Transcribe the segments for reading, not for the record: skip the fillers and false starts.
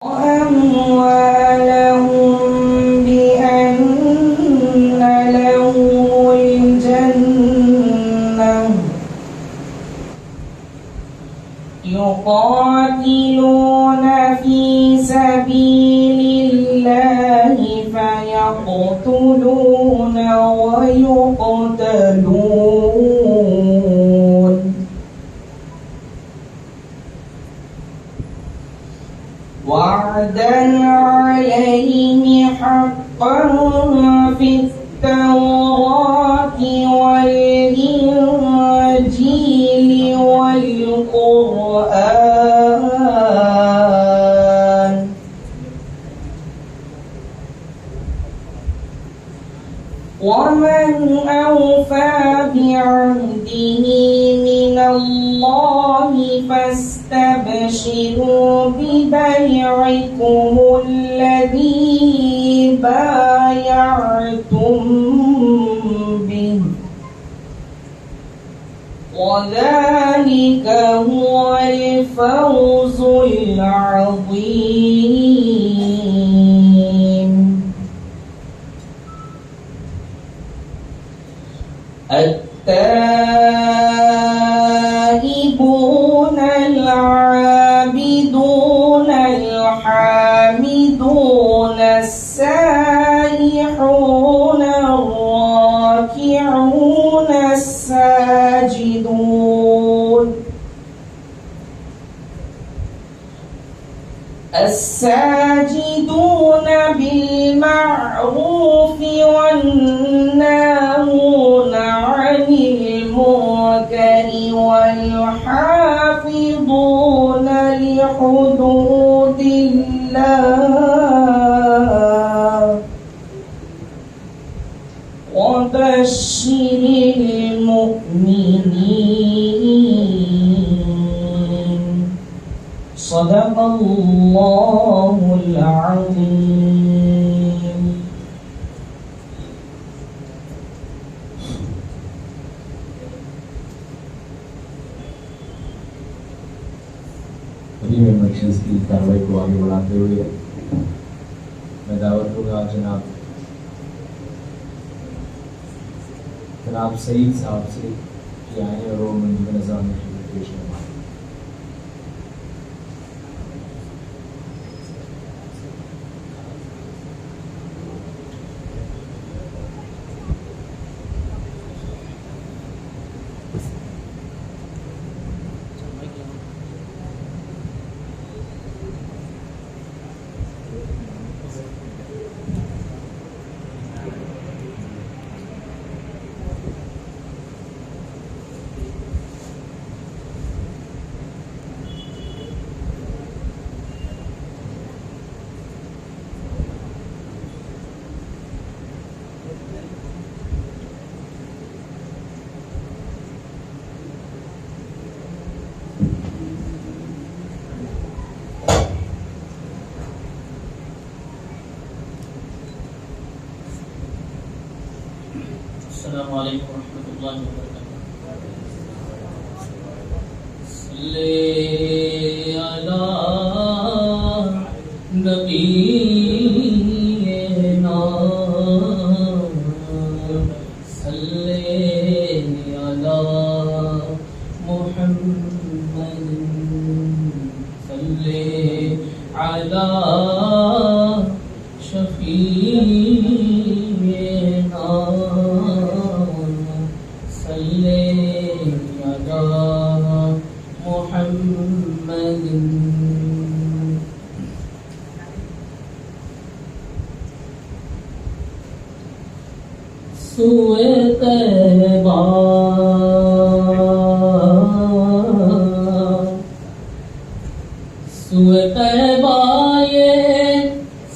وأموالهم بأن لهم الجنة يقاتلون في سبيل الله فيقتلون ويقتلون وعدا عليه حقا في التوراة والإنجيل والقرآن ومن أوفى بعهده من الله فاستبشروا ببيعكم الذي بايعتم به وذلك هو الفوز العظيم. التائبون العابدون الحامدون السائحون الراكعون الساجدون بالمعروف والناهون عن المنكر والحافظون لحدود الله وبشر المؤمنين. صدق الله العظيم. ابھی میں مرکز کی کارروائی کو آگے بڑھاتے ہوئے میں دعوت دوں گا جناب سعید صاحب سے کہ آئیں اور وہ منظم نظام میں پیش کریں. السلام علیکم ورحمۃ اللہ وبرکاتہ. صلی علی نبینا صلی علی محمد صلی علی شفیعنا صلی علی محمد. سوئے طیبہ یہ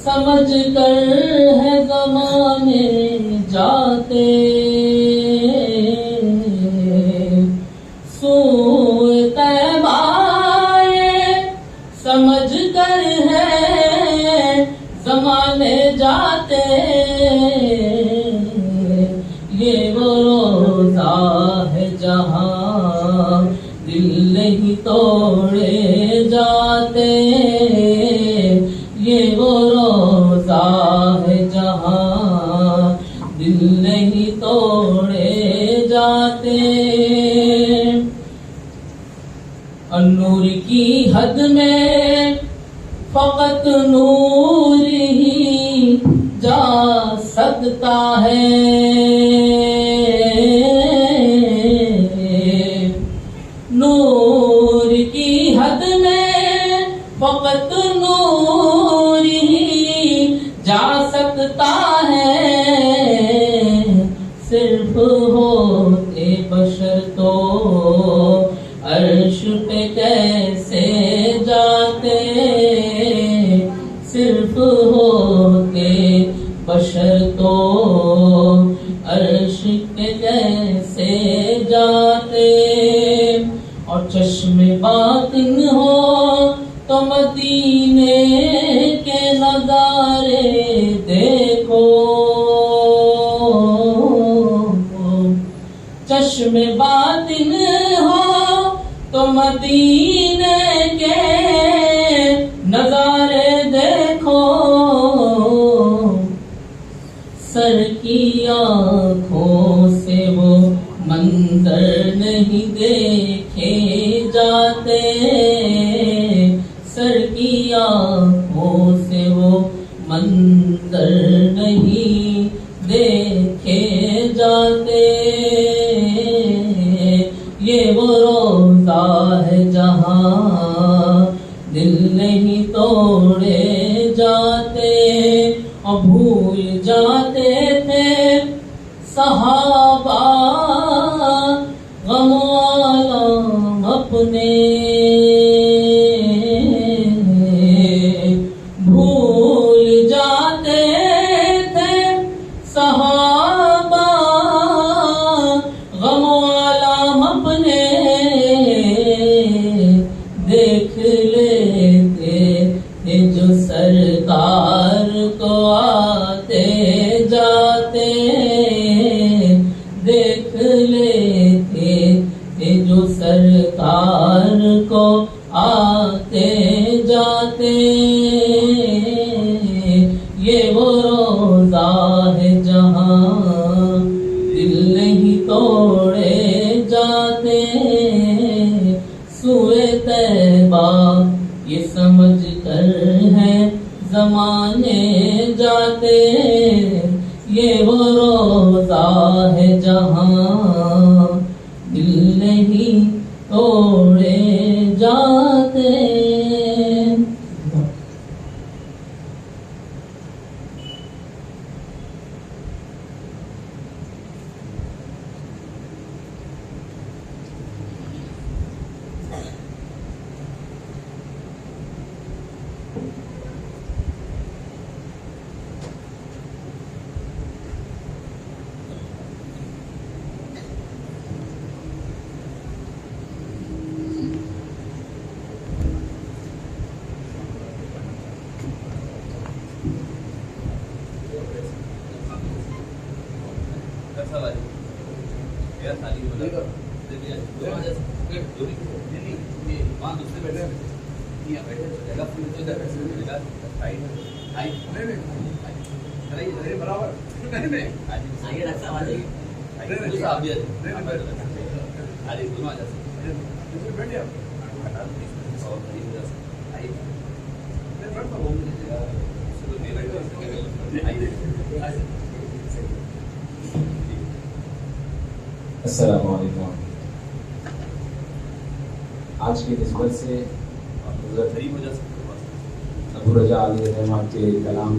سمجھ کر ہے زمانے جاتے. سوئے طیبہ یہ سمجھ کر ہے زمانے جاتے. یہ وہ روزہ ہے جہاں دل نہیں توڑے جاتے. نہیں توڑے جاتے. نور کی حد میں فقط نور ہی جا سکتا ہے. نور کی حد میں فقط نور ہی جا سکتا ہے. صرف ہوتے بشر تو عرش پہ کیسے جاتے. صرف ہوتے بشر تو عرش پہ کیسے جاتے. اور چشم باطن ہو تو مدینے کے نظارے دیکھو. چشم باطن ہو تو مدینے کے نظارے دیکھو. سر کی آنکھوں سے وہ منظر نہیں دیکھے جاتے. سر کی آنکھوں سے وہ منظر نہیں دیکھے جاتے. یہ وہ روزہ ہے جہاں دل نہیں توڑے جاتے. اور بھول جاتے تھے صحابہ غم عالم اپنے. بھول جاتے تھے صحابہ غم عالم اپنے. دیکھ لیتے تھے جو سرکار کو آتے جاتے. دیکھ لیتے تھے جو سرکار کو آتے جاتے. یہ وہ روزہ ہے جہاں دل نہیں توڑے جاتے. سوئے طیبہ یہ سمجھ کر ہیں زمانے جاتے. یہ وہ روزہ ہے جہاں دل نہیں توڑے جاتے. السلام علیکم. آج کی نسبت سے ابو رجا علیہ الرحمٰن کے کلام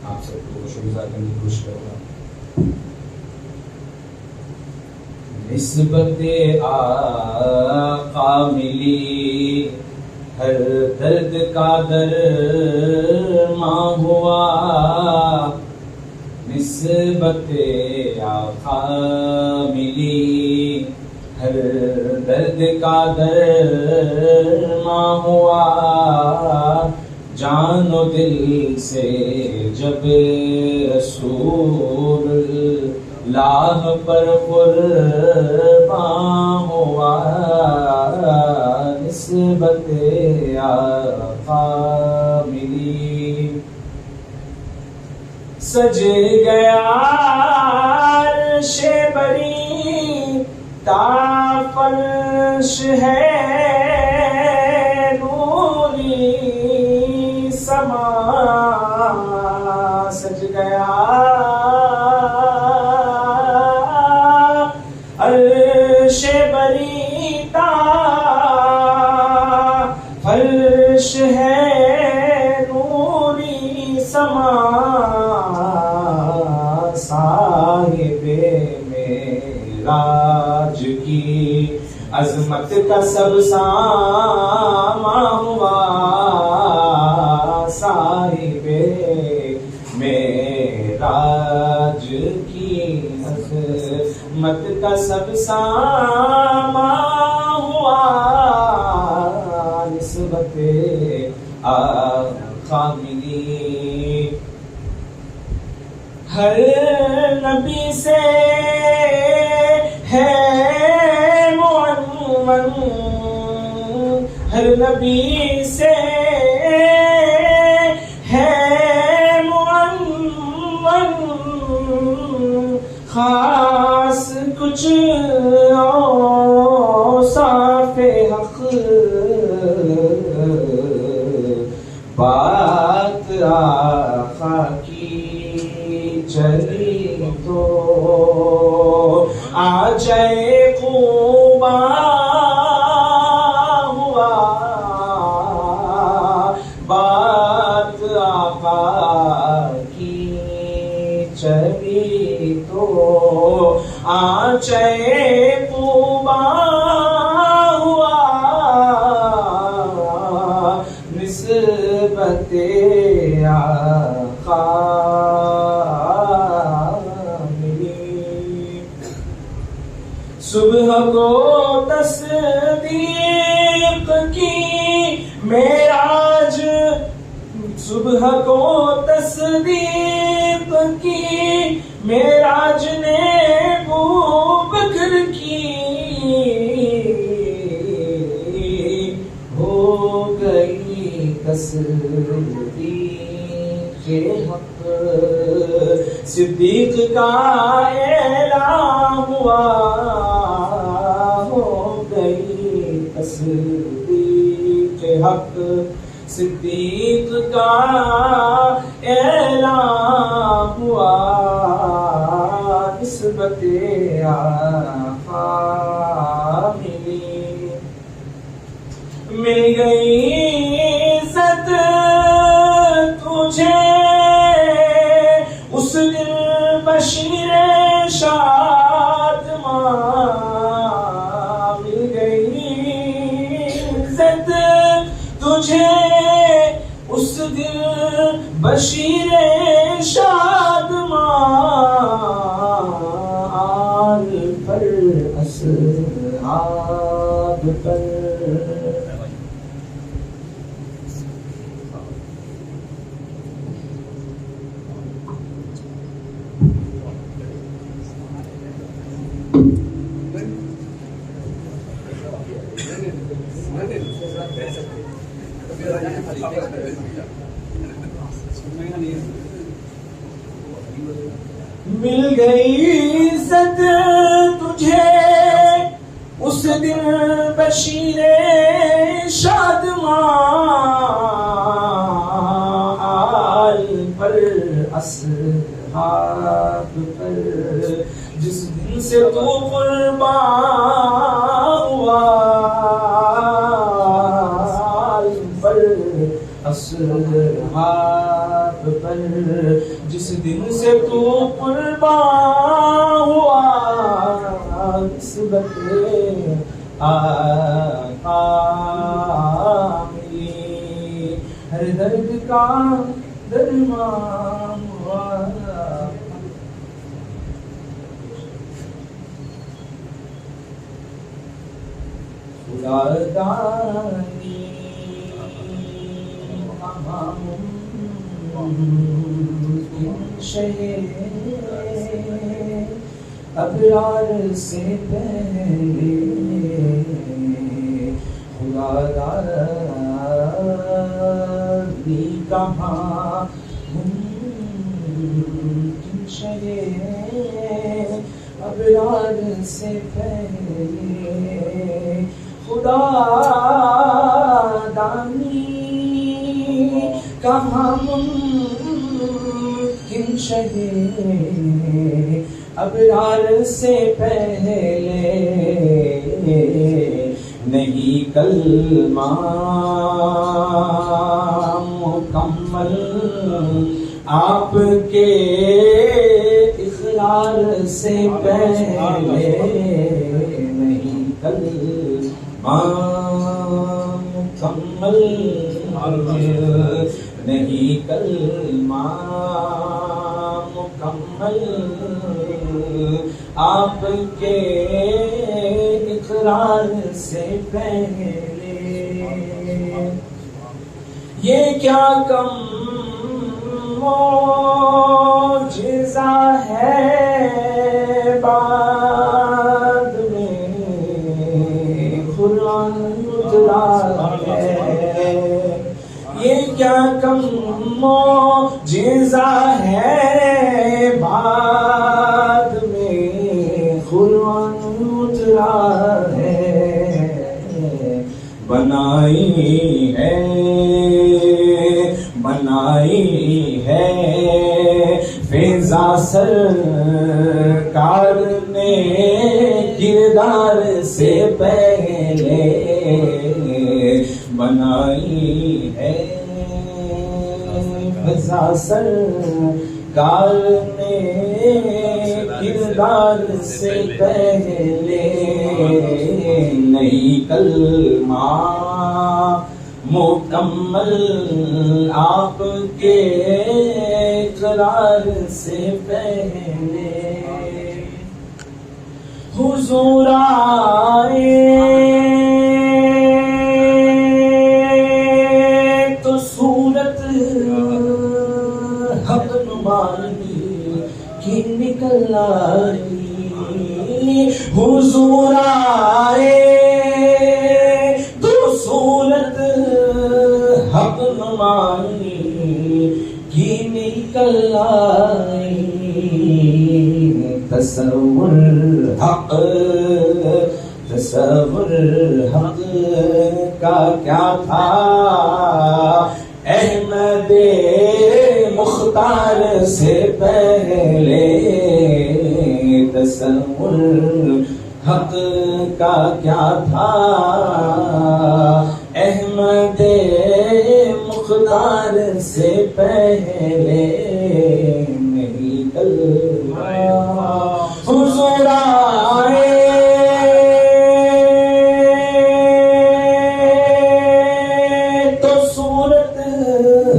آپ سب کو شمزہ کرنے کی کوشش کروں گا. نسبت آقا ملی ہر درد کا درماں ہوا. نسبت آقا ملی ہر درد کا درماں ہوا. جان و دل سے جب رسول اللہ پر قربان ہوا. نسبت آقا ملی سج گیا عرش بری تا فرش ہے نوری سما سج گیا عرش بری تا فرش ہے نوری سما صاحب معراج کی عظمت کا سب ساماں ہوا صاحب معراج کی عظمت کا سب ساماں ہوا نسبت آقا ملی ہر نبی سے ہے معنون ہر نبی سے ہے معنون خاص کچھ اوصاف حق بات آقا کی چلی تو آ جائے قوبا ہوا بات آقا کی چلی تو آ جائے قوبا ہوا نسبت آقا صبح کو تصدیق کی معراج صبح کو تصدیق کی معراج نے ابوبکر کی ہو گئی تصدیق حق صدیق کا اعلان ہوا ہو گئی تصدیق حق صدیق کا اعلان ہوا نسبت آقا مل گئی عزت تجھے اس دن بشیر شادماں مل گئی عزت تجھے اس دن بشیر شادماں آل پر اصحاب پر مل گئی عزت تجھے اس دن بشیر شادماں آل پر اصحاب پر جس دن سے تو قربان ہوا آل پر اصحاب پر جس دن سے تو قربان ہوا نسبت آقا ملی ہر درد کا درمان ہوا خدا دانی ابرار سے پہلے خدا داری کہاں شہے ابرار سے پہلے خدا دانی کہاں ممکن شہے ابرار سے پہلے نہیں کلمہ مکمل آپ کے اقرار سے پہلے نہیں کلمہ مکمل نہیں کلمہ مکمل آپ کے اقرار سے پہلے یہ کیا کم معجزہ ہے بعد میں قرآن اترا ہے یہ کیا کم معجزہ ہے بعد میں قرآن اترا ہے بنائی ہے فضا سرکار نے کردار سے پہلے بنائی ہے فضا سرکار نے کردار سے پہلے نئی کلمہ مکمل آپ کے اقرار سے پہلے حضور آئے تو صورت حق نمانی کی نکل آئی حضور آئے تو صورت حق نمانی کی نکل آئی تصور حق کا کیا تھا احمد مختار سے پہلے تصور حق کا کیا تھا احمد مختار سے پہلے نہیں کلمہ حضور آئے تو صورت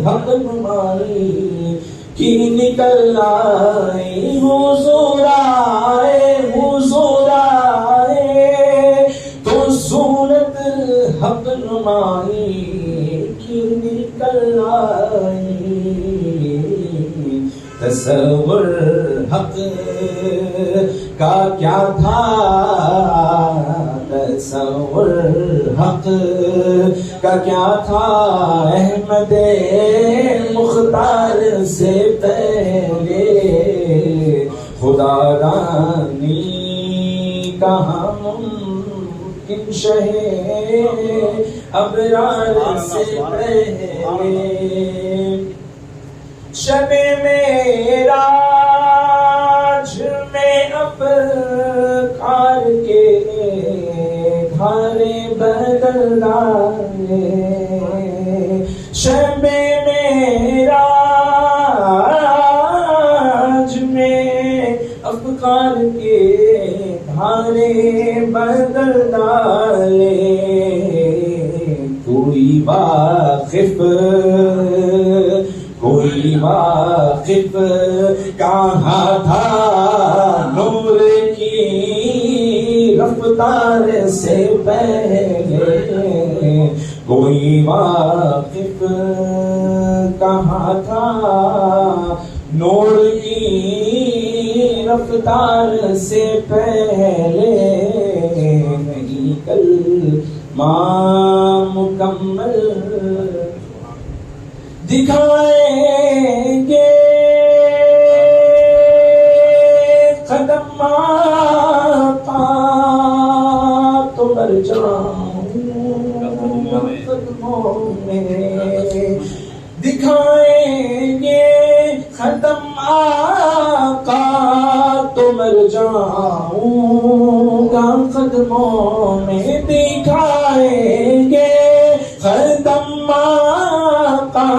حق نمائی کی نکل آئی حضور آئے تو صورت حق نمائی کی نکل آئی تصور حق کا کیا تھا تصور حق کا کیا تھا احمد مختار سے پہلے خدا دانی کہاں ممکن شہے ابرار سے پہلے شب معراج میں افکار کے دھارے بدل ڈالے شب معراج میں افکار کے دھارے بدل ڈالے کوئی واقف کہاں تھا نور کی رفتار سے پہلے کوئی واقف کہاں تھا نور کی رفتار سے پہلے نہیں کلمہ مکمل دکھائیں گے مر جاؤں قدموں میں، دکھائیں گے ختم آقا تو مر جاؤں گا قدموں میں، دکھائیں گے ختم آقا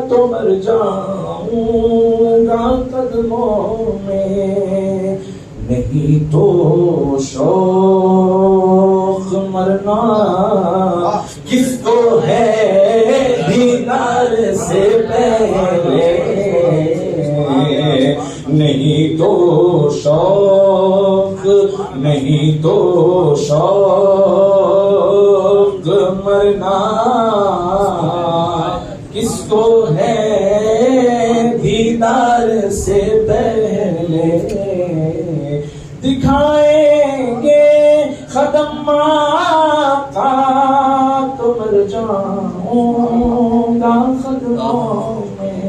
تو مر جاؤں گا قدموں میں، نہیں تو شوق مرنا کس کو ہے دیدار سے پہلے، نہیں تو شوق، نہیں تو شوق مرنا کس کو ہے دیدار سے پہلے، دکھائیں گے قدم آقا تو مر جاؤں گا قدموں میں،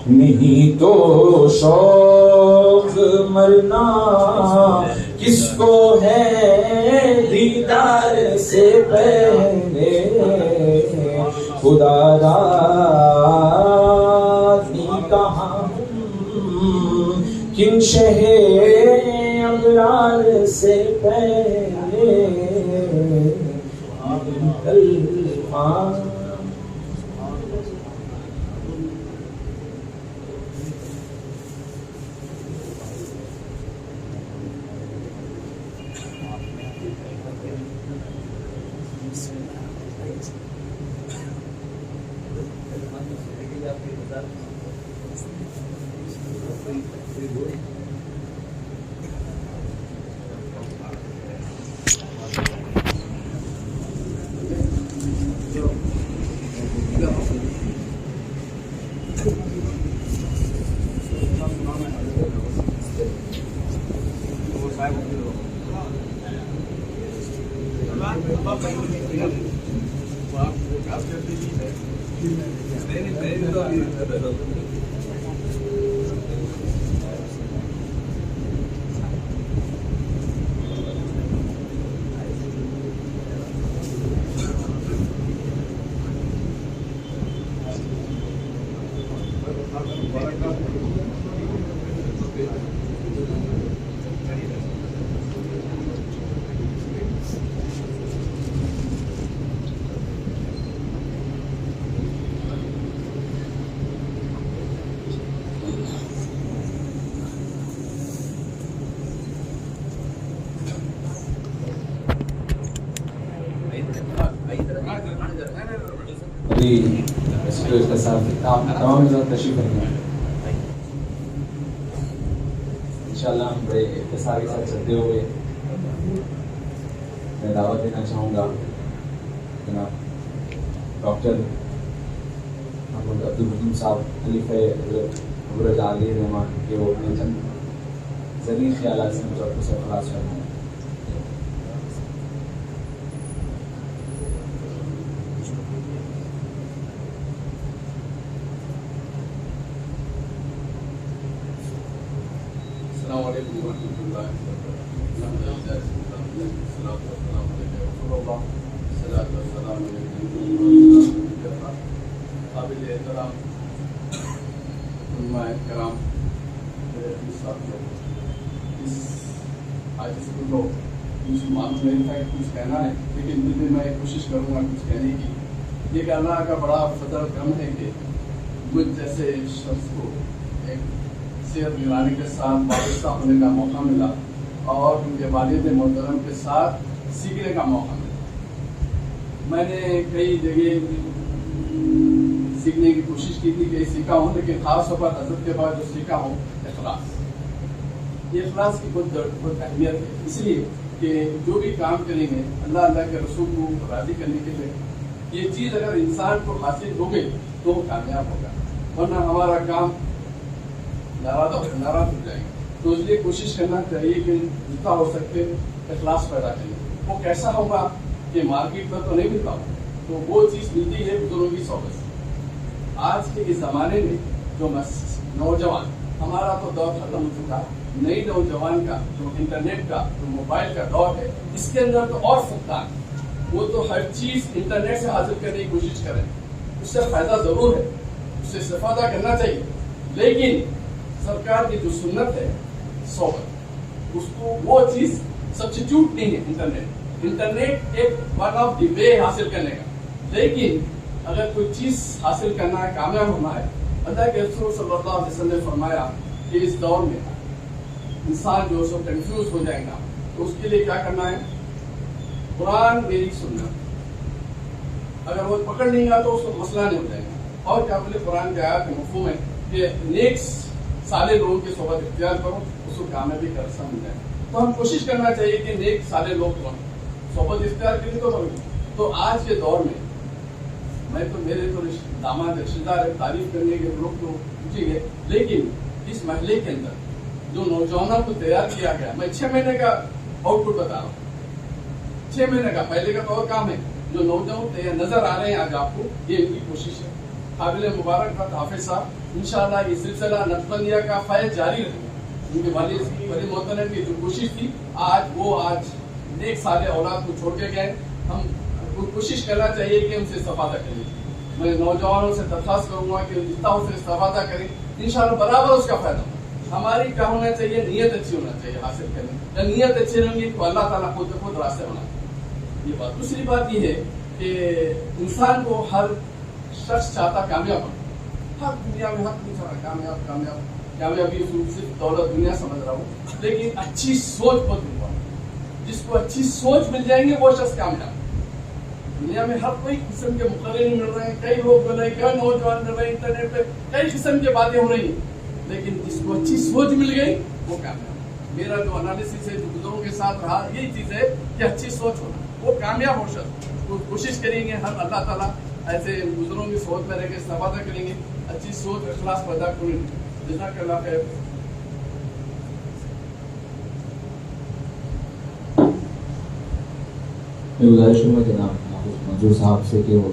نہیں تو شوق مرنا کس کو ہے دیدار سے پہلے، خدا راضی کہاں کن شہ اغیار سے پہلے، کلمہ تمام حضرات تشریف رکھیں، انشاءاللہ ہم بڑے اختصار کے ساتھ چلتے ہوئے میں دعوت دینا چاہوں گا جناب ڈاکٹر محمد عبدالرحیم صاحب خلیفہ حضرت ابرز عالیہ رحمان کہ وہ اپنے چند ذریع خیالات سے مجھے آپ کو سرفراز فرمائیں۔ السلام علیکم ورحمۃ اللہ قابل احترام علماء کرام، آج اس کو کچھ معلوم نہیں تھا کہ کچھ کہنا ہے، لیکن دل میں کوشش کروں گا کچھ کہنے کی۔ یہ کہ اللہ کا بڑا فضل کرم ہے کہ مجھ جیسے شخص کو ایک صحت نگرانی کے ساتھ وابستہ ہونے کا موقع ملا اور ان کے والد محترم کے ساتھ سیکھنے کا موقع ملا۔ میں نے کئی جگہ سیکھنے کی کوشش کی تھی کہ سیکھا ہوں، لیکن خاص طور پر حضرت کے بعد جو سیکھا ہوں اخلاص، یہ اخلاص کی بہت اہمیت ہے، اس لیے کہ جو بھی کام کریں گے اللہ کے رسول کو راضی کرنے کے لیے، یہ چیز اگر انسان کو حاصل ہو گئی تو وہ کامیاب ہوگا، ورنہ ہمارا کام ناراض ہو جائے گا۔ تو اس لیے کوشش کرنا چاہیے کہ جتنا ہو سکے اخلاص پیدا کریں۔ وہ کیسا ہوگا کہ مارکیٹ میں تو نہیں ملتا، تو وہ چیز ملتی ہے بزرگوں کی صحبت سے۔ آج کے اس زمانے میں جو نوجوان ہمارا تو دور ختم ہو چکا ہے. نئی نوجوان کا جو انٹرنیٹ کا جو موبائل کا دور ہے اس کے اندر تو اور فقدان. وہ تو ہر چیز انٹرنیٹ سے حاصل کرنے کی کوشش کریں. اس سے فائدہ ضرور ہے, اس سے استفادہ کرنا چاہیے, لیکن سرکار کی جو سنت ہے صحبت, اس کو وہ چیز سبسٹیوٹ نہیں ہے. انٹرنیٹ ایک ون آف دی وے حاصل کرنے کا, لیکن اگر کوئی چیز حاصل کرنا ہے, کامیاب ہونا ہے, اللہ کے رسول صلی اللہ علیہ وسلم نے فرمایا کہ اس دور میں انسان جو سو کنفیوز ہو جائے گا تو اس کے لیے کیا کرنا ہے, قرآن میری سننا. اگر وہ پکڑ نہیں گا تو اس کو مسئلہ نہیں ہو جائے گا. اور کیا بولے, قرآن کے آیات میں مفہوم ہے کہ نیک صالح لوگوں کی صحبت اختیار کرو, اس کو کامیابی کا رستہ مل جائے گا. تو ہم کوشش کرنا چاہیے کہ نیک صالح لوگ صحبت اختیار کریں تو کریں. تو آج کے دور میں تو میرے تو داماد رشتہ دار تعریف کرنے کے لوگ تو پوچھیں گے, لیکن اس محلے کے اندر جو نوجوانوں کو تیار کیا گیا, میں 6 مہینے کا آؤٹ پٹ بتا رہا ہوں. 6 مہینے کا پہلے کا تو اور کام ہے. جو نوجوان نظر آ رہے ہیں آج آپ کو, یہ ان کی کوشش ہے. قابل مبارک حافظ صاحب, انشاءاللہ یہ سلسلہ نقشبندیہ کا فیض جاری رہے گا. ان کے والد بڑے محترم کی جو کوشش تھی, آج نیک صالح اولاد کو چھوڑ کے گئے. ہم کو کوشش کرنا چاہیے کہ ان سے استفادہ کریں. میں نوجوانوں سے درخواست کروں گا کہ جتنا ان سے استفادہ کریں, انشاءاللہ برابر اس کا فائدہ ہوگا. ہماری کیا ہونا چاہیے, نیت اچھی ہونا چاہیے حاصل کرنے. جب نیت اچھی رہیں گی تو اللہ تعالیٰ خود راستے بنا. یہ بات. دوسری بات یہ ہے کہ انسان کو ہر شخص چاہتا کامیاب ہو. ہر دنیا میں ہر انسان کامیابی صرف دولت دنیا سمجھ رہا ہوں, لیکن اچھی سوچ بہت امپورٹنٹ. جس کو اچھی سوچ مل جائیں گے وہ شخص کامیاب. دنیا میں ہر کوئی قسم کے مقرر مل رہے ہیں, کئی لوگ مل رہے ہیں, کئی نوجوان مل رہے ہیں, انٹرنیٹ پہ کئی قسم کی باتیں ہو رہی ہیں, لیکن جس کو اچھی سوچ مل گئی وہ کامیاب. میرا جو انالیسس ہے, جو بزرگوں کے ساتھ رہا, یہی چیز ہے کہ اچھی سوچ ہونا, وہ کامیاب ہو شخص. کوشش کریں گے ہم, اللہ تعالیٰ ایسے بزرگوں کی سوچ میں رہ کے استفادہ کریں گے, اچھی سوچ اخلاص پیدا کریں گے. جزاک اللہ خیر. میں گزارش کروں گا جناب منظور صاحب سے کہ وہ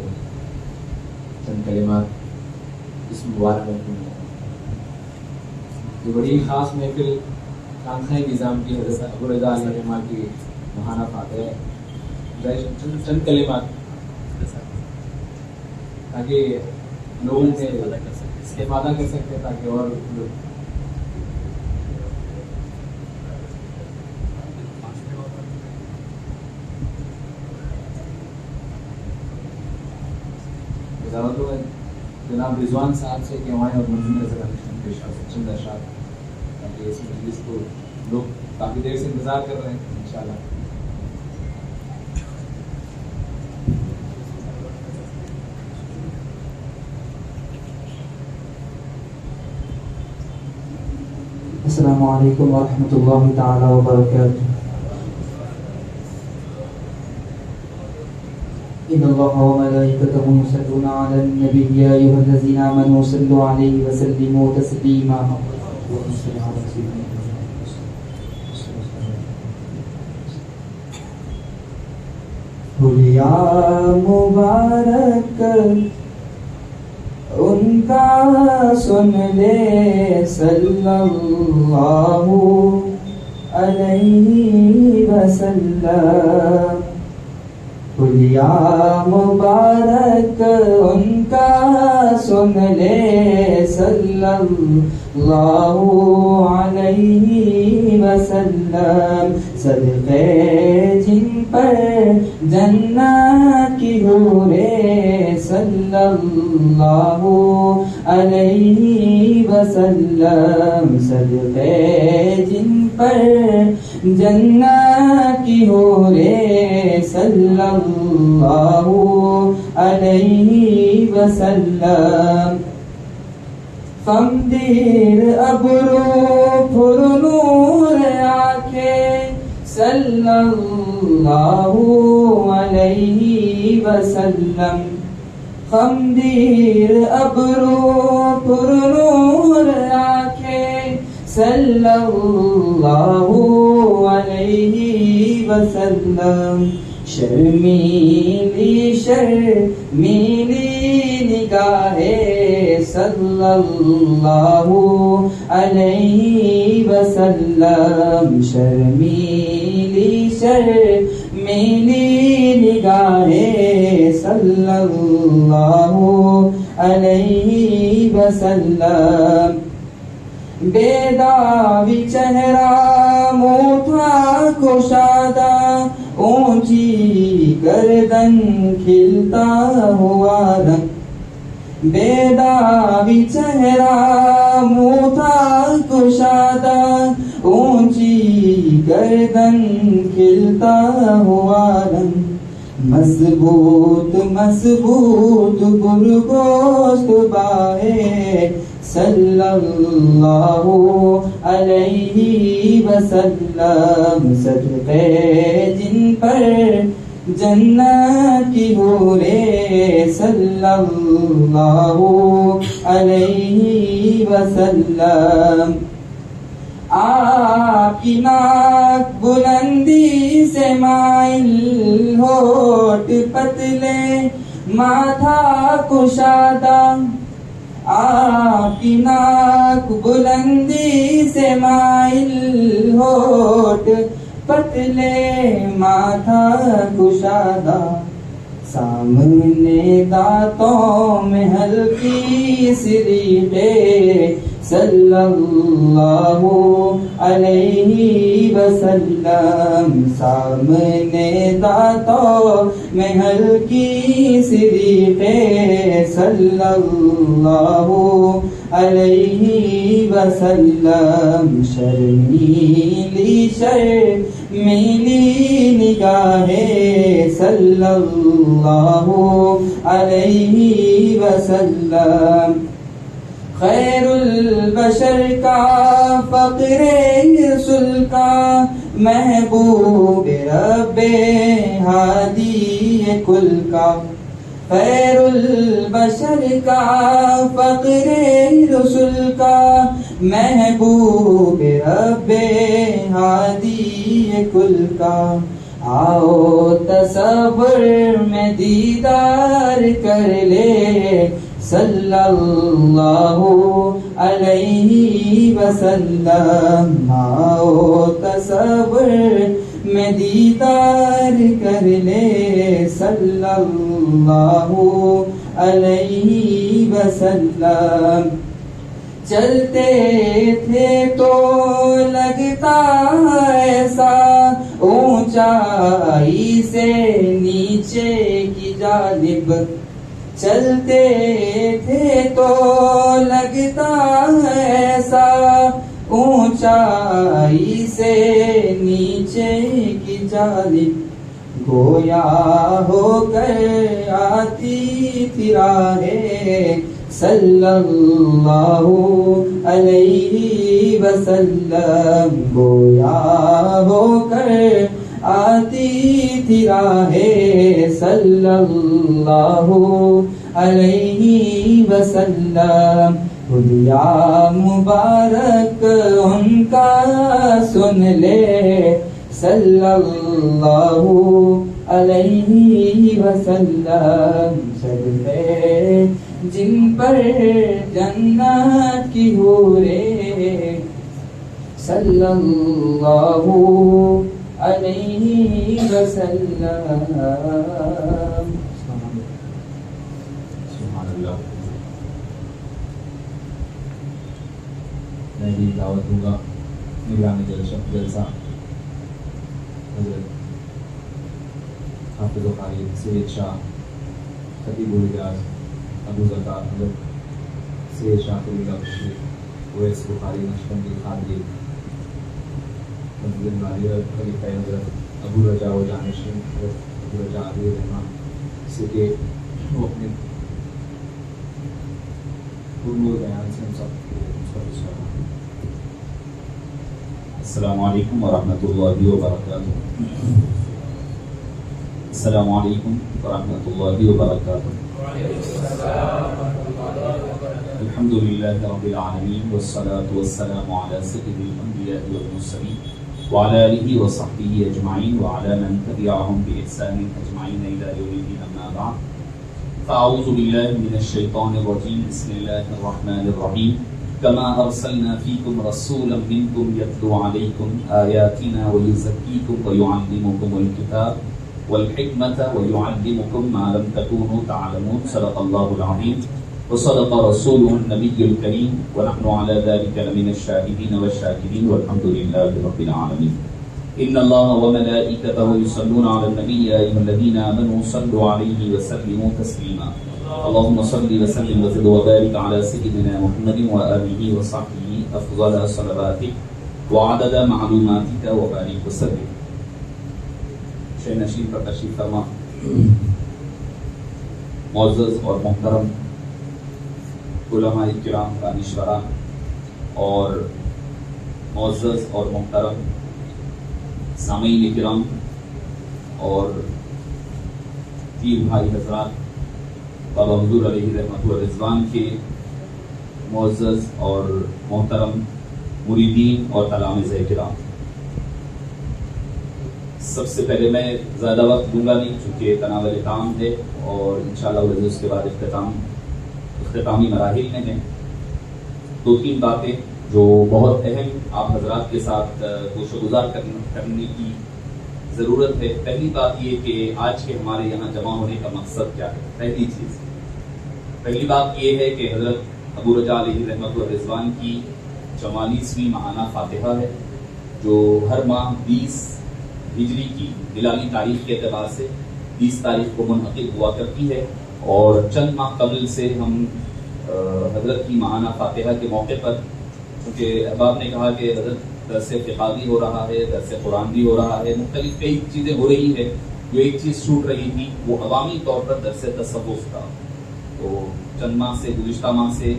چند کلمات اس مبارک محفل میں. یہ بڑی خاص محفل خانقاہ نظام کی حضرت ابو رضا علیہ الرحمہ کی ماہانہ فاتح ہے. چند کلمات تاکہ لوگوں سے استفادہ کر سکتے, تاکہ اور جناب رضوان صاحب سے کہ ہمارے اور منظور چند اشعار, تاکہ اس مجلس کو لوگ کافی دیر سے انتظار کر رہے ہیں. انشاءاللہ السلام علیکم ورحمۃ اللہ تعالی وبرکاتہ. ان اللہ وملائکتہ یصلون علی النبی یا ایھا الذین آمنوا صلوا علیہ وسلموا تسلیما. حلیہ مبارک ان کا سن لے صلی اللہ علیہ وسلم. حلیہ مبارک ان کا سن لے صلی اللہ علیہ وسلم. صدقے جن پر جنت کی حوریں صلی اللہ علیہ وسلم. صدقے جن پر جنت کی حوریں صلی اللہ علیہ وسلم. خمدیر ابرو پر نور آنکھیں صلی اللہ علیہ وسلم. خمدیر ابرو پر نور آنکھیں صلی اللہ علیہ وسلم. شرمیلی شرمیلی نگاہیں صلی اللہ علیہ وسلم. شرمیلی شرمیلی نگاہیں صلی اللہ علیہ وسلم. بے داغی چہرہ منہ تھا کشادہ اونچی گردن کھلتا ہوا رنگ. بے داغی چہرہ منہ تھا کشادہ اونچی گردن کھلتا ہوا رنگ. مضبوط مضبوط برگوشت باہیں صلی اللہ علیہ وسلم. صدقے جن پر جنت کی حوریں صلی اللہ علیہ وسلم. آپ کی ناک بلندی سے مائل ہوٹ پتلے ماتھا کشادہ. آپ کی ناک بلندی سے مائل ہوٹ پتلے ماتھا کشادہ. سامنے دانتوں میں ہلکی سریخیں صلی اللہ علیہ وسلم. سامنے دانتوں میں ہلکی سریخیں صلی اللہ علیہ وسلم. شرمیلی شرمیلی نگاہیں صلی اللہ علیہ وسلم. خیر البشر کا فقر رسول کا محبوب رب ہادی کل کا. خیر البشر کا فقر رسول کا محبوب رب ہادی کل کا. آؤ تصور میں دیدار کر لے صلی اللہ علیہ وسلم. آؤ تصور میں دیدار کر لے صلی اللہ علیہ وسلم. چلتے تھے تو لگتا ایسا اونچائی سے نیچے کی جانب. چلتے تھے تو لگتا ایسا اونچائی سے نیچے کی جانب. گویا ہو کر آتی تھی راہیں صلی اللہ علیہ وسلم. گویا ہو کر آتی تھی راہیں صلی اللہ علیہ وسلم. خدیا مبارک ان کا سن لے صلی اللہ علیہ وسلم. صدقے جن پر جنت کی حوریں صلی اللہ علیہ وسلم. سبحان اللہ. میں بھی دعوت دوں گا نگران جلسہ حضرت حافظ و قاری سید شاہ خطیب الحجاز ابو زکا حضرت سید شاہ فریدہ بشیر اویس بخاری نقشبندی قادری خلیفہ حضرت ابو رجا و جانشین حضرت ابو رجا علی رحمان سے کہ وہ اپنے پرنور بیان سے ہم سب کو السلام علیکم ورحمۃ اللہ وبرکاتہ. السلام علیکم ورحمۃ اللہ وبرکاتہ. الحمد للہ رب العالمین والصلاة والسلام علی سید الانبیاء والمرسلین وعلی آلہ وصحبہ اجمعین وعلی من تبعہم بإحسان اجمعین الی یوم الدین. اما بعد فأعوذ بالله من الشيطان الرجيم بسم الله الرحمن الرحيم كما أرسلنا فيكم رسولا منكم يتلو عليكم آياتنا ويزكيكم ويعلمكم الكتاب والحكمة ويعلمكم ما لم تكونوا تعلمون صدق الله العظيم وصدق رسوله النبي الكريم ونحن على ذلك لمن الشاهدين والشاكرين والحمد لله رب العالمين. إن الله وملائكته يصلون على النبي يا أيها الذين آمنوا صلوا عليه وسلموا تسليما. اللهم صل وسلم وزد وبارك على سيدنا محمد وآله وصحبه أفضل صلواتك وعدد معلوماتك وبارك وسلم. شيخ نشید پر تشریف فرما. معزز اور محترم علماء کرام دانشوران اور معزز اور محترم سامعین کرام اور پیر بھائی حضرات، بابا حضور علیہ رحمت و رضوان کے معزز اور محترم مریدین اور تلامذہ کرام، سب سے پہلے میں زیادہ وقت دوں گا نہیں چونکہ تناول کام ہے اور انشاءاللہ اس کے بعد اختتامی مراحل میں ہیں. دو تین باتیں جو بہت اہم آپ حضرات کے ساتھ گوش و گزار کرنے کی ضرورت ہے. پہلی بات یہ کہ آج کے ہمارے یہاں جمع ہونے کا مقصد کیا ہے. پہلی بات یہ ہے کہ حضرت ابو رجا علیہ رحمت و رضوان کی 44ویں ماہانہ فاتحہ ہے جو ہر ماہ 20 ہجری کی ہلالی تاریخ کے اعتبار سے 20 تاریخ کو منعقد ہوا کرتی ہے. اور چند ماہ قبل سے ہم حضرت کی ماہانہ فاتحہ کے موقع پر، کیونکہ احباب نے کہا کہ حضرت درس فقہ بھی ہو رہا ہے، درس قرآن بھی ہو رہا ہے، مختلف کئی چیزیں ہو رہی ہیں، جو ایک چیز چھوٹ رہی تھی وہ عوامی طور پر درس تصوف کا. تو چند ماہ سے، گزشتہ ماہ سے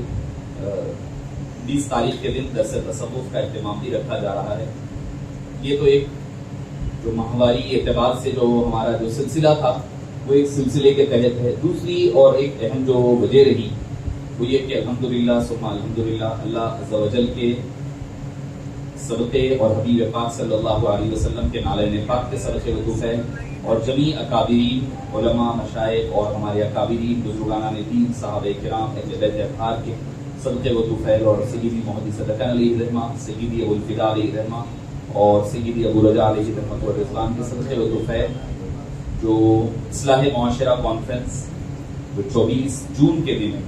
20 تاریخ کے دن درس تصوف کا اہتمام بھی رکھا جا رہا ہے. یہ تو ایک جو ماہواری اعتبار سے جو ہمارا جو سلسلہ تھا وہ ایک سلسلے کے تحت ہے. دوسری اور ایک اہم جو وجہ رہی وہ یہ کہ الحمدللہ ثم الحمدللہ اللہ عز و جل کے صدقے اور حبیب پاک صلی اللہ علیہ وسلم کے نالین پاک کے صدقے و طفیل اور جمیع اکابرین علماء مشائخ اور ہمارے اکابرین بزرگان دین صحابہ کرام اہل بیت اطہار کے صدقے و طفیل اور سیدی محمد صدقہ علیہ رحمہ، سیدی ابو الفدا علیہ رحمہ اور سیدی ابو رجا علیہ رحمۃ و رضوان کے صدقے و طفیل جو اصلاح معاشرہ کانفرنس جو 24 جون کے دن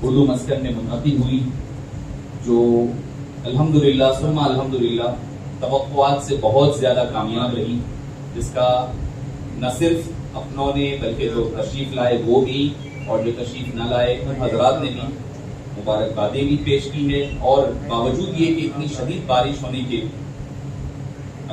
اردو مسکن میں منعقد ہوئی، جو الحمدللہ ثم الحمدللہ توقعات سے بہت زیادہ کامیاب رہی، جس کا نہ صرف اپنوں نے بلکہ جو تشریف لائے وہ بھی اور جو تشریف نہ لائے ان حضرات نے بھی مبارکبادیں بھی پیش کی ہے. اور باوجود یہ کہ اتنی شدید بارش ہونے کے،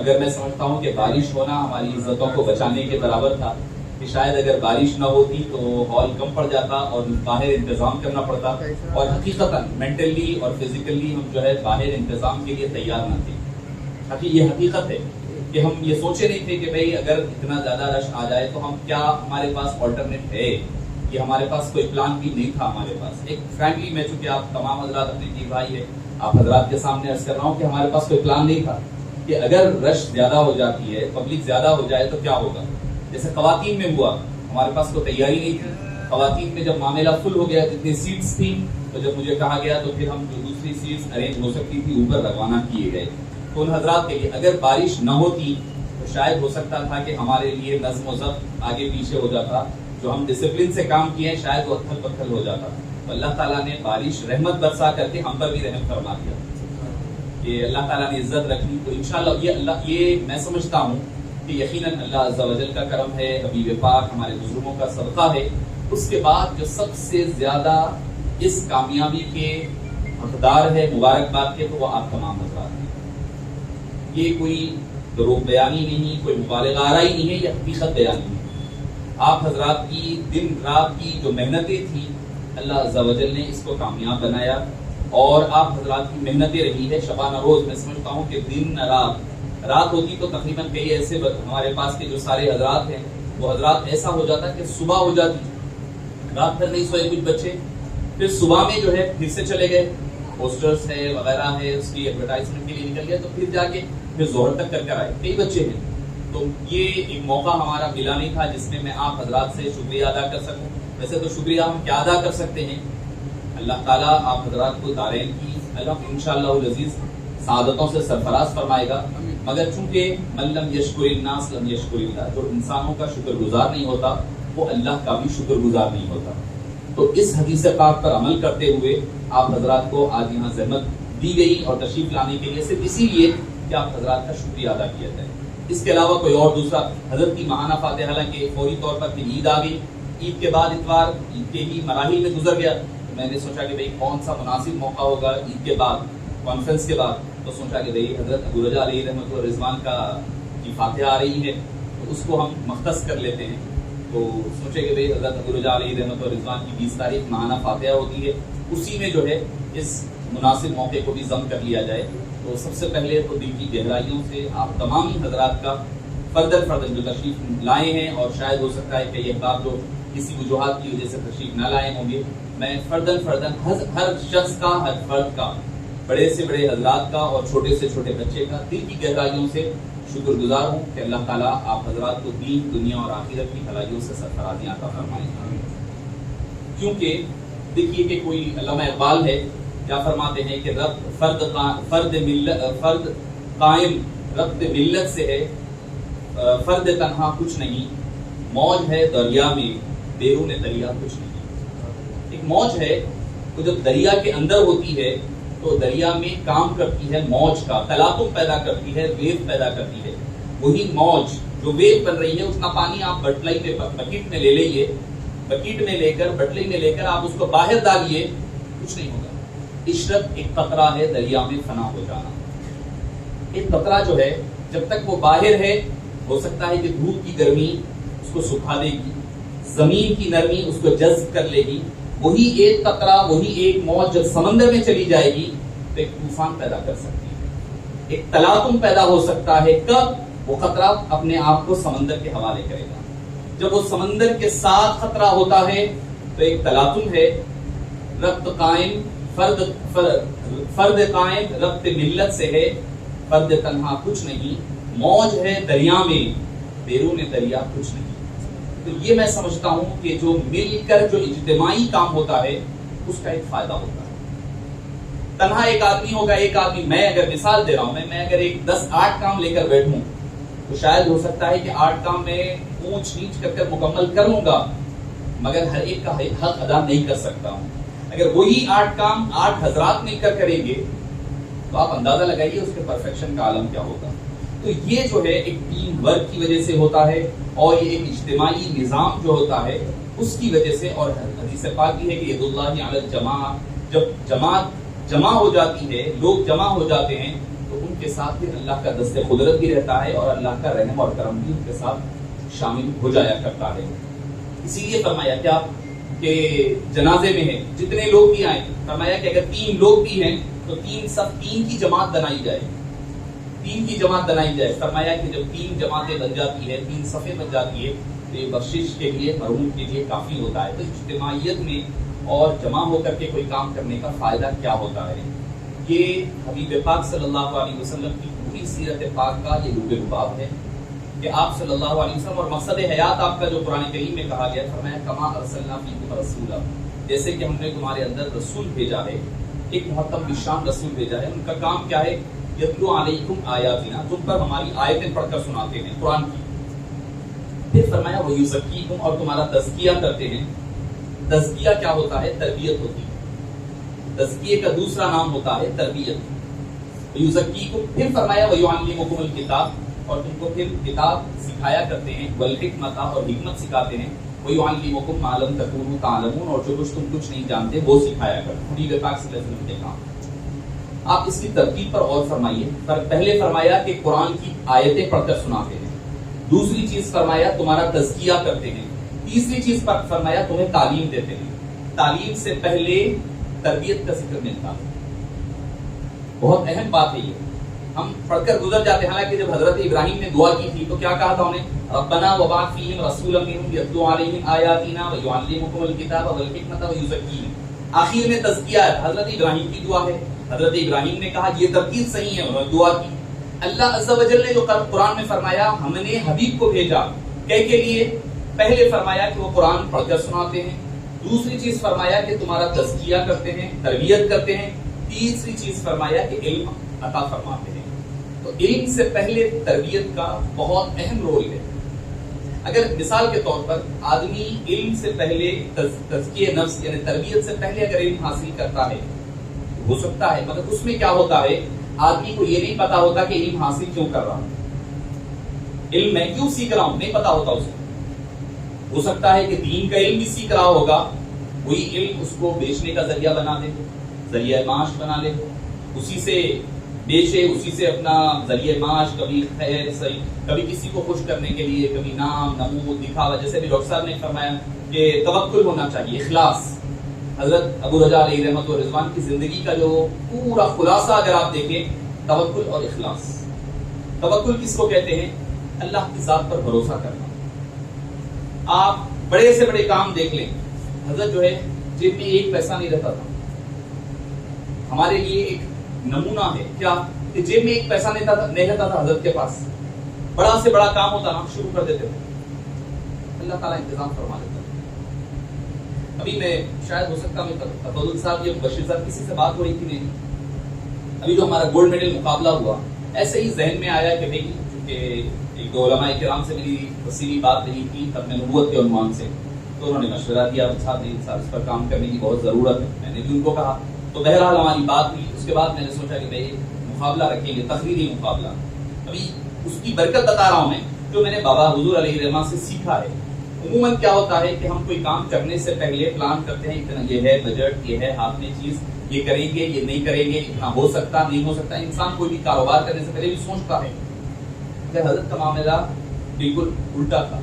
اگر میں سمجھتا ہوں کہ بارش ہونا ہماری عزتوں کو بچانے کے برابر تھا کہ شاید اگر بارش نہ ہوتی تو ہال کم پڑ جاتا اور باہر انتظام کرنا پڑتا، اور حقیقتاً مینٹلی اور فزیکلی ہم جو ہے باہر انتظام کے لیے تیار نہ تھے. یہ حقیقت ہے کہ ہم یہ سوچے نہیں تھے کہ بھئی اگر اتنا زیادہ رش آ جائے تو ہم کیا، ہمارے پاس آلٹرنیٹ ہے، کہ ہمارے پاس کوئی پلان بھی نہیں تھا. ہمارے پاس ایک فرینکلی میں چونکہ آپ تمام حضرات اپنے جی بھائی ہے، آپ حضرات کے سامنے عرض کر رہا ہوں کہ ہمارے پاس کوئی پلان نہیں تھا کہ اگر رش زیادہ ہو جاتی ہے، پبلک زیادہ ہو جائے تو کیا ہوگا. جیسے خواتین میں ہوا، ہمارے پاس کوئی تیاری نہیں تھی. خواتین میں جب معاملہ فل ہو گیا، جتنی سیٹس تھیں، تو جب مجھے کہا گیا تو پھر ہم جو دوسری سیٹس ارینج ہو سکتی تھی اوپر روانہ کیے گئے. تو ان حضرات کے لیے اگر بارش نہ ہوتی تو شاید ہو سکتا تھا کہ ہمارے لیے نظم و ضبط آگے پیچھے ہو جاتا، جو ہم ڈسپلن سے کام کیے ہیں شاید وہ اتھل پتھل ہو جاتا. تو اللہ تعالیٰ نے بارش رحمت برسا کر کے ہم پر بھی رحم فرما دیا کہ اللہ تعالیٰ نے عزت رکھی. تو انشاءاللہ یہ میں سمجھتا ہوں کہ یقیناً اللہ عز و جل کا کرم ہے، حبیب پاک ہمارے بزرگوں کا صدقہ ہے. اس کے بعد جو سب سے زیادہ اس کامیابی کے حقدار ہے مبارکباد کے، تو وہ آپ تمام حضرات ہیں. یہ کوئی دروغ بیانی نہیں، کوئی مبالغہ آرائی نہیں ہے، یہ حقیقت بیانی ہے. آپ حضرات کی دن رات کی جو محنتیں تھیں اللہ عز و جل نے اس کو کامیاب بنایا. اور آپ حضرات کی محنتیں رہی ہے شبانہ روز. میں سمجھتا ہوں کہ دن رات ہوتی تو تقریباً کئی ایسے ہمارے پاس کے جو سارے حضرات ہیں وہ حضرات ایسا ہو جاتا کہ صبح ہو جاتی، رات بھر نہیں سوئے کچھ بچے، پھر صبح میں جو ہے پھر سے چلے گئے، پوسٹرز ہے وغیرہ ہے اس کی ایڈورٹائزمنٹ کے لیے نکل گئے، تو پھر جا کے پھر ظہر تک کر آئے. کئی بچے ہیں. تو یہ ایک موقع ہمارا ملا نہیں تھا جس میں آپ حضرات سے شکریہ ادا کر سکوں. ویسے تو شکریہ ہم کیا ادا کر سکتے ہیں. اللہ تعالیٰ آپ حضرات کو دارین کی انشاءاللہ العزیز سعادتوں سے سرفراز فرمائے گا. مگر چونکہ من لم یشکر الناس لم یشکر اللہ، جو انسانوں کا شکر گزار نہیں ہوتا وہ اللہ کا بھی شکر گزار نہیں ہوتا. تو اس حدیث پاک پر عمل کرتے ہوئے آپ حضرات کو آج یہاں زحمت دی گئی اور تشریف لانے کے لیے صرف اسی لیے کہ آپ حضرات کا شکریہ ادا کیا جائے. اس کے علاوہ کوئی اور دوسرا حضرت کی ماہانہ فاتحہ، حالانکہ فوری طور پر پھر عید آ گئی. عید کے بعد اتوار عید کے ہی مراحل میں گزر گیا. میں نے سوچا کہ بھئی کون سا مناسب موقع ہوگا عید کے بعد کانفرنس کے بعد. تو سوچا کہ بھئی حضرت ابو رجا علیہ رحمۃ اللہ رضوان کی فاتحہ آ رہی ہے تو اس کو ہم مختص کر لیتے ہیں. تو سوچے کہ بھئی حضرت ابو رجا علیہ رحمۃ اللہ رضوان کی 20 تاریخ ماہانہ فاتحہ ہوتی ہے، اسی میں جو ہے اس مناسب موقع کو بھی ضم کر لیا جائے. تو سب سے پہلے تو دل کی گہرائیوں سے آپ تمام حضرات کا فردن جو تشریف لائے ہیں، اور شاید ہو سکتا ہے کہ یہ بات جو کسی وجوہات کی وجہ سے تشریف نہ لائے ہوں گے، میں فردن ہر شخص کا، ہر فرد کا، بڑے سے بڑے حضرات کا اور چھوٹے سے چھوٹے بچے کا دل کی گہرائیوں سے شکر گزار ہوں کہ اللہ تعالیٰ آپ حضرات کو دین، دنیا اور آخرت کی بھلائیوں سے سرفرازی عطا فرمائے. کیونکہ دیکھیے کہ کوئی علامہ اقبال ہے، کیا فرماتے ہیں کہ فرد قائم ربط ملت سے ہے، فرد تنہا کچھ نہیں، موج ہے دریا میں بیرون دریا کچھ نہیں. ایک موج ہے وہ جب دریا کے اندر ہوتی ہے تو دریا میں کام کرتی ہے موج کا، تلاطم پیدا کرتی ہے، ویو پیدا کرتی ہے. وہی موج جو ویو بن رہی ہے، اتنا پانی آپ بٹلئی میں بکیٹ میں لے لیجیے، بکیٹ میں لے کر بٹلئی میں لے کر آپ اس کو باہر ڈالیے، کچھ نہیں ہوگا. عشرت ایک قطرہ ہے دریا میں فنا ہو جانا. ایک قطرہ جو ہے جب تک وہ باہر ہے، ہو سکتا ہے کہ دھوپ کی گرمی اس کو سکھا دے گی، زمین کی نرمی اس کو جذب کر لے گی. وہی ایک قطرہ، وہی ایک موج جب سمندر میں چلی جائے گی تو ایک طوفان پیدا کر سکتی ہے، ایک تلاطم پیدا ہو سکتا ہے. کب وہ قطرہ اپنے آپ کو سمندر کے حوالے کرے گا. جب وہ سمندر کے ساتھ خطرہ ہوتا ہے تو ایک تلاطم ہے. ربط قائم فرد قائم ربط ملت سے ہے، فرد تنہا کچھ نہیں، موج ہے دریا میں بیرون دریا کچھ نہیں. تو یہ میں سمجھتا ہوں کہ جو مل کر جو اجتماعی کام ہوتا ہے اس کا ایک فائدہ ہوتا ہے. تنہا ایک آدمی ہوگا، ایک آدمی، میں اگر مثال دے رہا ہوں، میں اگر ایک 10-8 کام لے کر بیٹھوں تو شاید ہو سکتا ہے کہ 8 کام میں اونچ نیچ کر مکمل کر لوں گا، مگر ہر ایک کا حق ادا نہیں کر سکتا ہوں. اگر وہی 8 کام 8 حضرات مل کر کریں گے تو آپ اندازہ لگائیے اس کے پرفیکشن کا عالم کیا ہوگا. تو یہ جو ہے ایک ٹیم ورک کی وجہ سے ہوتا ہے، اور یہ ایک اجتماعی نظام جو ہوتا ہے اس کی وجہ سے. اور حدیث پاک کی ہے کہ ید اللہ علی الجماع، جب جماعت جمع ہو جاتی ہے، لوگ جمع ہو جاتے ہیں تو ان کے ساتھ پھر اللہ کا دست قدرت بھی رہتا ہے اور اللہ کا رحم اور کرم بھی ان کے ساتھ شامل ہو جایا کرتا ہے. اسی لیے فرمایا کیا کہ جنازے میں ہے جتنے لوگ بھی آئیں، فرمایا کہ اگر 3 لوگ بھی ہیں تو 3 کی جماعت بنائی جائے، 3 کی جماعت بنائی جائے. فرمایا کہ جب 3 جماعتیں بن جاتی ہے، 3 صفیں بن جاتی ہے تو یہ بخشش کے لیے، مرحوم کے لیے کافی ہوتا ہے. تو اجتماعیت میں اور جمع ہو کر کے کوئی کام کرنے کا فائدہ کیا ہوتا ہے؟ یہ حبیب پاک صلی اللہ علیہ وسلم کی پوری سیرت پاک کا یہ لب لباب ہے کہ آپ صلی اللہ علیہ وسلم، اور مقصد حیات آپ کا جو قرآن کریم میں کہا گیا، فرمایا کما ارسلنا فیکم رسولا، جیسے کہ ہم نے تمہارے اندر رسول بھیجا ہے، ایک محتم بشان رسول بھیجا ہے. ان کا کام کیا ہے؟ یتلو علیکم آیاتنا، تم پر ہماری آیتیں پڑھ کر سناتے ہیں قرآن کی. پھر فرمایا ویزکیکم، اور تمہارا تزکیہ کرتے ہیں. تزکیہ کیا ہوتا ہے؟ تربیت ہوتی ہے. تزکیے کا دوسرا نام ہوتا ہے تربیت. ویزکیکم، پھر فرمایا ویعلمکم الکتاب، اور تم کو پھر کتاب سکھایا کرتے ہیں، والحکمت، اور حکمت سکھاتے ہیں. ویعلمکم ما لم تکونوا تعلمون، اور جو کچھ تم کچھ نہیں جانتے وہ سکھایا کرتے ہیں. حبیب پاک صلی اللہ علیہ وسلم کے کام. آپ اس کی ترتیب پر اور فرمائیے. پہلے فرمایا کہ قرآن کی آیتیں پڑھ کر سناتے ہیں، دوسری چیز فرمایا تمہارا تزکیہ کرتے ہیں، تیسری چیز پر فرمایا تمہیں تعلیم دیتے ہیں. تعلیم سے پہلے تربیت کا ذکر ملتا ہے. بہت اہم بات ہے یہ، ہم پڑھ کر گزر جاتے ہیں. حالانکہ جب حضرت ابراہیم نے دعا کی تھی تو کیا کہا تھا انہیں؟ ربنا وبعث فیہم رسولا منہم یتلو علیہم آیاتنا ویعلمکم الکتاب والحکمۃ ویزکیہم. آخر میں تزکیہ ہے، حضرت ابراہیم کی دعا ہے. حضرت ابراہیم نے کہا یہ ترتیب صحیح ہے، انہوں نے دعا کی. اللہ عز و جل نے جو قرآن میں فرمایا ہم نے حبیب کو بھیجا کے لیے، پہلے فرمایا کہ وہ قرآن پڑھ کر سناتے ہیں، دوسری چیز فرمایا کہ تمہارا تزکیہ کرتے ہیں، تربیت کرتے ہیں، تیسری چیز فرمایا کہ علم عطا فرماتے ہیں. تو علم سے پہلے تربیت کا بہت اہم رول ہے. اگر مثال کے طور پر آدمی علم سے پہلے تزکیہ نفس یعنی تربیت سے پہلے اگر علم حاصل کرتا ہے ہو سکتا ہے، مگر اس میں کیا ہوتا ہے آدمی کو یہ نہیں پتا ہوتا کہ علم حاصل کیوں کر رہا ہوں، علم میں کیوں سیکھ رہا ہوں، نہیں پتا ہوتا اسے. ہو سکتا ہے کہ دین کا علم بھی سیکھ رہا ہوگا، وہی علم اس کو بیچنے کا ذریعہ بنا دے، ذریعہ معاش بنا لے، اسی سے بیچے، اسی سے اپنا ذریعہ معاش، کبھی خیر صحیح، کبھی کسی کو خوش کرنے کے لیے، کبھی نام نمود دکھاوا. جیسے بھی ڈاکٹر صاحب نے فرمایا کہ توکل ہونا چاہیے، اخلاص. حضرت ابو رجاء علیہ رحمت و رضوان کی زندگی کا جو پورا خلاصہ اگر آپ دیکھیں، توکل اور اخلاص. توکل کس کو کہتے ہیں؟ اللہ کی ذات پر بھروسہ کرنا. آپ بڑے سے بڑے کام دیکھ لیں، حضرت جو ہے جیب میں ایک پیسہ نہیں رہتا تھا. ہمارے لیے ایک نمونہ ہے کیا کہ جیب میں ایک پیسہ نہیں رہتا تھا حضرت کے پاس. بڑا سے بڑا کام ہوتا نا شروع کر دیتے تھے، اللہ تعالیٰ انتظام فرما دیتا. ابھی میں شاید ہو سکتا ہے تفضل صاحب یا بشیر صاحب کسی سے بات ہو رہی تھی میری، ابھی جو ہمارا گولڈ میڈل مقابلہ ہوا، ایسے ہی ذہن میں آیا کہ بھائی چونکہ ایک دو علماء کرام سے میری تفصیلی بات رہی تھی ختم نبوت کے عنوان سے، تو انہوں نے مشورہ دیا صاحب اس پر کام کرنے کی بہت ضرورت ہے. میں نے بھی ان کو کہا، تو بہرحال ہماری بات ہوئی. اس کے بعد میں نے سوچا کہ بھائی مقابلہ رکھیں گے، تقریری مقابلہ. ابھی اس کی برکت بتا رہا ہوں میں جو میں نے بابا حضور علیہ رحمہ سے سیکھا ہے. عموماً کیا ہوتا ہے کہ ہم کوئی کام کرنے سے پہلے پلان کرتے ہیں، اتنا یہ ہے بجٹ، یہ ہے ہاتھ میں چیز، یہ کریں گے یہ نہیں کریں گے، اتنا ہو سکتا نہیں ہو سکتا. انسان کوئی بھی کاروبار کرنے سے پہلے بھی سوچتا ہے. حضرت کا معاملہ بالکل الٹا تھا،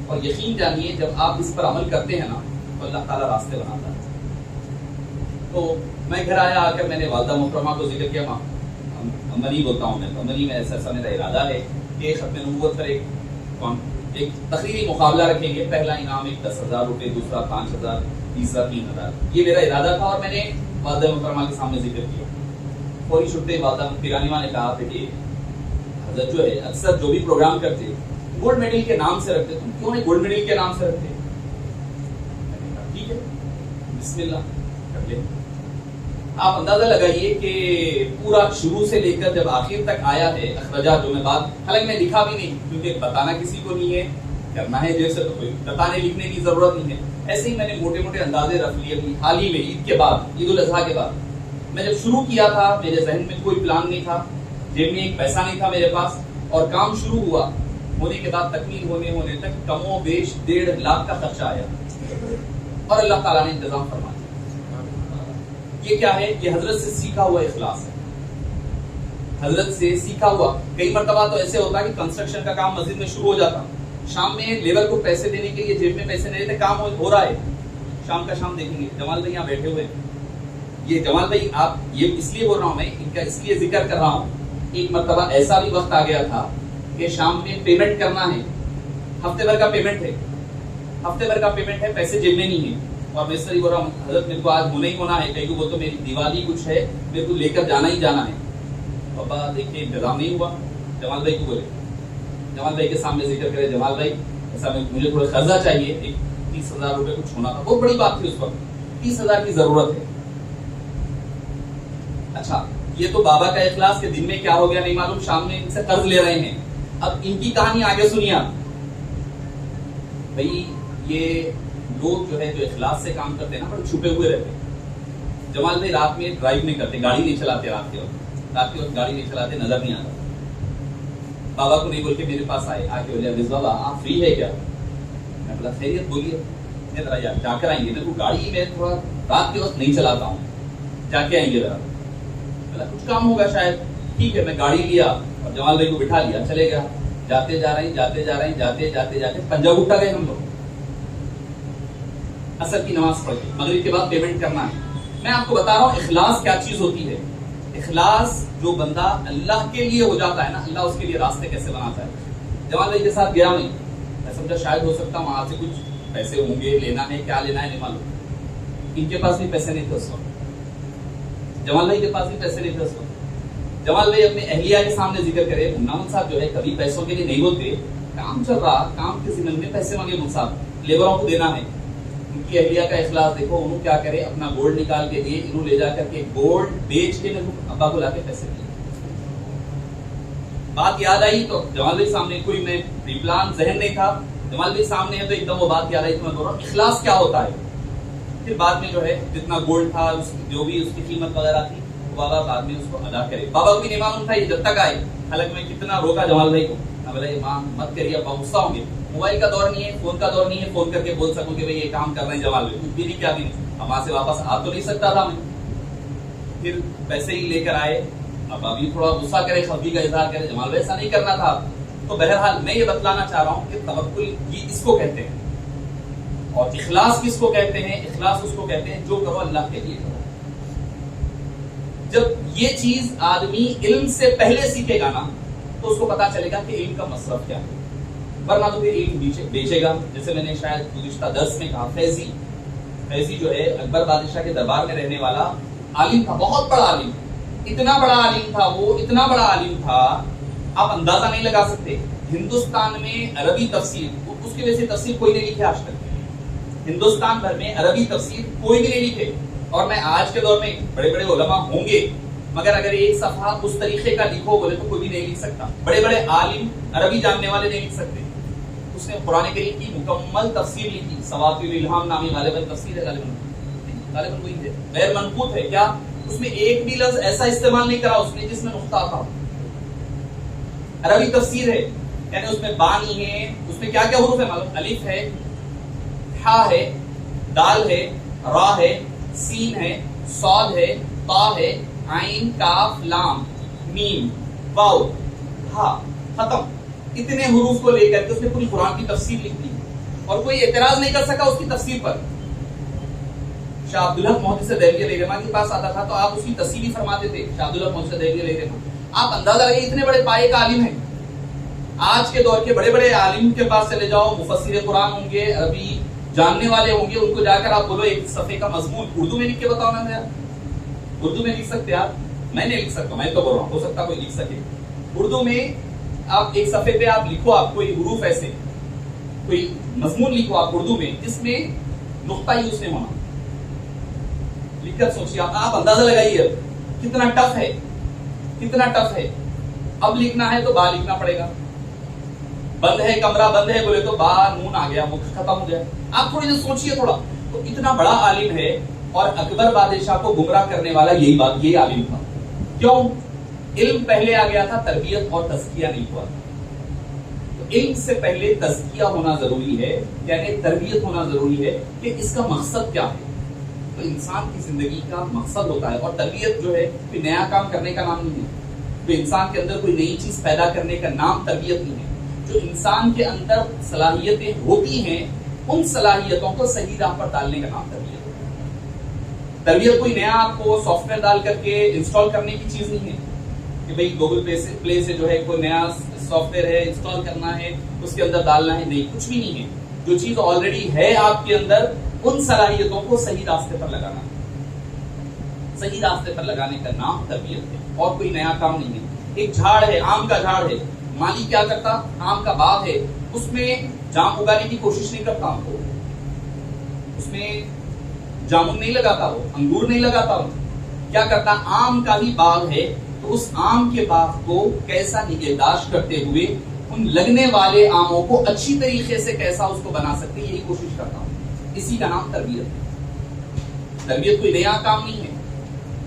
اور یقین جانیے جب آپ اس پر عمل کرتے ہیں نا تو اللہ تعالیٰ راستے بناتا ہے. تو میں گھر آیا، آ کر میں نے والدہ محترمہ کو ذکر کیا. ماں امنی بولتا ہوں میں، تو امنی میں ایسا میرا ارادہ ہے کہ ختم نبوت پر ایک تقریری مقابلہ رکھیں گے. پہلا انعام 10,000 روپے، دوسرا 5,000، تیسرا 3,000. یہ میرا ارادہ تھا اور میں نے والدہ محترمہ کے سامنے ذکر کیا. فوری چھٹتے والدہ پیرانی ماں نے کہا تھا کہ حضرت جو ہے اکثر جو بھی پروگرام کرتے گولڈ میڈل کے نام سے رکھتے، تم کیوں نہیں گولڈ میڈل کے نام سے رکھتے؟ ٹھیک ہے بسم اللہ کر لیں. آپ اندازہ لگائیے کہ پورا شروع سے لے کر جب آخر تک آیا ہے اخراجات جو میں بات، حالانکہ میں لکھا بھی نہیں کیونکہ بتانا کسی کو نہیں ہے، کرنا ہے جیسے تو کوئی بتانے لکھنے کی ضرورت نہیں ہے. ایسے ہی میں نے موٹے موٹے اندازے رکھ لیے. حال ہی میں عید کے بعد، عید الاضحیٰ کے بعد میں جب شروع کیا تھا، میرے ذہن میں کوئی پلان نہیں تھا، جیب میں ایک پیسہ نہیں تھا میرے پاس، اور کام شروع ہوا ہونے کے بعد تکمیل ہونے تک کم و بیش 1.5 لاکھ کا خرچہ آیا، اور اللہ تعالیٰ نے انتظام فرما دیا. یہ کیا ہے؟ یہ حضرت سے سیکھا ہوا اخلاص ہے. حضرت سے سیکھا ہوا. کئی مرتبہ تو ایسے ہوتا ہے کہ کنسٹرکشن کا کام مسجد میں شروع ہو جاتا، شام میں لیبر کو پیسے دینے کے لیے جیب میں پیسے نہیں رہتے، کام ہو رہا ہے، شام کا شام دیکھیں گے جمال بھائی یہاں بیٹھے ہوئے. یہ جمال بھائی آپ، یہ اس لیے بول رہا ہوں میں، ان کا اس لیے ذکر کر رہا ہوں. ایک مرتبہ ایسا بھی وقت آ گیا تھا کہ شام میں پیمنٹ کرنا ہے، ہفتے بھر کا پیمنٹ ہے، ہفتے بھر کا پیمنٹ ہے، پیسے جیب میں نہیں ہے، اور میں صحیح بول رہا ہوں حضرت میرے کو آج ہونا ہی ہونا ہے، کہیں وہ تو میری دیوالی کچھ ہے، میرے کو لے کر جانا ہی جانا ہے. بابا دیکھیے انتظام نہیں ہوا. جمال بھائی کو بولے، جمال بھائی کے سامنے ذکر کرے، جمال بھائی ایسا مجھے تھوڑا قرضہ چاہیے، ایک 30,000 روپے کچھ ہونا تھا، بہت بڑی بات تھی اس وقت، 30,000 کی ضرورت ہے. اچھا یہ تو بابا کا اخلاص کے دن میں کیا ہو گیا نہیں معلوم، شام میں ان سے قرض لے رہے ہیں. اب ان کی کہانی آگے سنیے آپ. بھائی یہ لوگ جو ہے جو اخلاص سے کام کرتے ہیں نا، بڑے چھپے ہوئے رہتے ہیں. جمال بھائی رات میں ڈرائیو نہیں کرتے، گاڑی نہیں چلاتے، رات کے وقت گاڑی نہیں چلاتے، نظر نہیں آتا. بابا کو نہیں بول کے میرے پاس آئے، آ کے بولے عزیز بابا آپ فری ہے کیا؟ میں بولا خیریت بولیے. میں ذرا جا کر آئیں گے، میرے کو گاڑی میں تھوڑا رات کے وقت نہیں چلاتا ہوں، جا کے آئیں گے ذرا. کچھ کام ہوگا شاید. ٹھیک ہے میں گاڑی لیا اور جمال بھائی کو بٹھا لیا، چلے گیا. جاتے جا رہے ہیں جاتے پنجاب اٹھا گئے ہم لوگ. عصر کی نماز پڑھ کے مغرب کے بعد پیمنٹ کرنا ہے. میں آپ کو بتا رہا ہوں اخلاص کیا چیز ہوتی ہے. اخلاص جو بندہ اللہ کے لیے ہو جاتا ہے نا، اللہ اس کے لیے راستے کیسے بناتا ہے. جمال بھائی کے ساتھ گیا میں سمجھا شاید ہو سکتا وہاں سے کچھ پیسے ہوں گے، لینا ہے کیا لینا ہے نہیں معلوم. ان کے پاس بھی پیسے نہیں تھے اس وقت، جمال بھائی کے پاس بھی پیسے نہیں تھے اس وقت. جمال بھائی اپنے اہلیہ کے سامنے ذکر کرے، منامن صاحب جو ہے کبھی پیسوں کے لیے نہیں ہوتے، کام چل رہا، کام کے ذمن میں پیسے مانگے، مجھ صاحب لیبروں کو دینا ہے. کی اہلیہ کا اخلاص دیکھو، انہوں کیا کرے، اپنا گولڈ نکال کے دیے، انہوں لے جا کر کے گولڈ بیچ کے ابا کو لا کے پیسے دیے. بات یاد آئی تو جمال بھائی سامنے، کوئی میں پری پلان ذہن نہیں تھا، جمال بھائی سامنے ہے تو ایک دم وہ بات یاد آئی تو میں بول رہا ہوں اخلاص کیا ہوتا ہے. پھر بعد میں جو ہے جتنا گولڈ تھا، جو بھی اس کی قیمت وغیرہ تھی، بابا بعد میں اس کو ادا کرے. بابا کو بھی نہیں معلوم تھا یہ جب تک آئے. حالانکہ میں کتنا روکا جمال بھائی کو، میں بولا یہ ماں مت کریے، ابا غصہ ہوں گے. موبائل کا دور نہیں ہے، فون کا دور نہیں ہے، فون کر کے بول سکوں کہ بھائی یہ کام کر رہے ہیں جمال بھائی، کچھ بھی نہیں کیا بھی نہیں. اب وہاں سے واپس آ تو نہیں سکتا تھا میں. پھر پیسے ہی لے کر آئے. اب ابھی تھوڑا غصہ کرے، خفگی کا اظہار کرے، جمال بھائی ایسا نہیں کرنا تھا. تو بہرحال میں یہ بتلانا چاہ رہا ہوں کہ توکل یہ اس کو کہتے ہیں، اور اخلاص کس کو کہتے ہیں؟ اخلاص اس کو کہتے ہیں جو کرو اللہ کے لیے کرو. جب یہ چیز آدمی علم سے پہلے سیکھے گا نا تو اس کو پتا چلے گا کہ علم کا مصرف کیا ہے، ورنہ تو پھر علم بیچے گا. جیسے میں نے شاید گزشتہ درس میں کہا، فیضی جو ہے اکبر بادشاہ کے دربار میں رہنے والا عالم تھا، بہت بڑا عالم، اتنا بڑا عالم تھا وہ، اتنا بڑا عالم تھا آپ اندازہ نہیں لگا سکتے. ہندوستان میں عربی تفسیر، اس کی وجہ سے تفسیر کوئی نہیں لکھے آج تک. ہندوستان بھر میں عربی تفسیر کوئی بھی نہیں لکھے. اور میں آج کے دور میں بڑے بڑے علماء ہوں گے، مگر اگر ایک صفحہ اس طریقے کا لکھو بولے تو کوئی بھی نہیں لکھ سکتا. بڑے بڑے عالم عربی جاننے والے نہیں لکھ سکتے. اس نے قرآن کریم کی مکمل تفسیر لکھی، سواطل الہام نامی غالباً تفسیر ہے، غالباً وہی ہے، غیر منقوط ہے. کیا اس میں ایک بھی لفظ ایسا استعمال نہیں کرا اس نے جس میں نقطہ تھا. عربی تفسیر ہے، یعنی اس میں بانی ہے، اس میں کیا کیا حروف ہے معلوم؟ الف ہے، ہا ہے، دال ہے، را ہے، سین ہے، صاد ہے، تا ہے، عین، کاف، لام، میم، واو، ہا، ختم. اتنے حروف کو لے کر کے اس نے پوری قرآن کی تفسیر لکھ دی اور کوئی اعتراض نہیں کر سکا اس کی تفسیر پر. شاہ عبدالحق محدث دہلوی علیہ رحمہ کے پاس آتا تھا تو آپ اس کی تفسیر ہی فرماتے تھے. شاہ عبدالحق محدث دہلوی علیہ رحمہ، آپ اندازہ لگائیے اتنے بڑے پائے کا عالم ہیں. آج کے دور کے بڑے بڑے عالم کے پاس چلے جاؤ، مفسر قرآن ہوں گے، عربی جاننے والے ہوں گے، ان کو جا کر آپ بولو ایک صفحے کا مضمون اردو میں لکھ کے بتاؤ نا. اردو میں لکھ سکتے آپ؟ میں نہیں لکھ سکتا، میں تو بول رہا ہوں ہو سکتا کوئی لکھ سکے. اردو میں آپ ایک صفحے پہ آپ لکھو، آپ کوئی حروف ایسے کوئی مضمون لکھو آپ اردو میں جس میں نقطہ یوز نہیں ہونا. لکھ کر سوچیے آپ اندازہ لگائیے کتنا ٹف ہے، کتنا ٹف ہے. اب لکھنا ہے تو با لکھنا پڑے گا. بند ہے کمرہ، بند ہے بولے تو با نون آ گیا، مکھ ختم ہو گیا. آپ تھوڑی دیر سوچیے تھوڑا. تو اتنا بڑا عالم ہے اور اکبر بادشاہ کو گمراہ کرنے والا یہی عالم تھا. کیوں؟ علم پہلے آ گیا تھا، تربیت اور تزکیہ نہیں ہوا. تو علم سے پہلے تزکیہ ہونا ضروری ہے، یعنی تربیت ہونا ضروری ہے کہ اس کا مقصد کیا ہے. تو انسان کی زندگی کا مقصد ہوتا ہے، اور تربیت جو ہے کوئی نیا کام کرنے کا نام نہیں ہے. تو انسان کے اندر کوئی نئی چیز پیدا کرنے کا نام تربیت نہیں ہے. جو انسان کے اندر صلاحیتیں ہوتی ہیں ان صلاحیتوں کو صحیح راہ پر ڈالنے کا نام تربیت ہے. تربیت کوئی نیا آپ کو سافٹ ویئر ڈال کر کے انسٹال کرنے کی چیز نہیں ہے کہ بھئی گوگل پلے سے جو ہے کوئی نیا سافٹ ویئر ہے انسٹال کرنا ہے، اس کے اندر ڈالنا ہے. نہیں، کچھ بھی نہیں ہے. جو چیز آلریڈی ہے آپ کے اندر ان صلاحیتوں کو صحیح راستے پر لگانا ہے. صحیح راستے پر لگانے کا نام تربیت ہے، اور کوئی نیا کام نہیں ہے. ایک جھاڑ ہے، آم کا جھاڑ ہے، مالی کیا کرتا؟ آم کا باغ ہے، اس میں جام اگانے کی کوشش نہیں کرتا، آم کو اس میں جامن نہیں لگاتا، وہ انگور نہیں لگاتا. وہ کیا کرتا؟ آم کا ہی باغ ہے تو اس آم کے باغ کو کیسا نگہداشت کرتے ہوئے ان لگنے والے آموں کو اچھی طریقے سے کیسا اس کو بنا سکتے، یہی کوشش کرتا ہوں. اسی کا نام تربیت ہے. تربیت کوئی نیا کام نہیں ہے.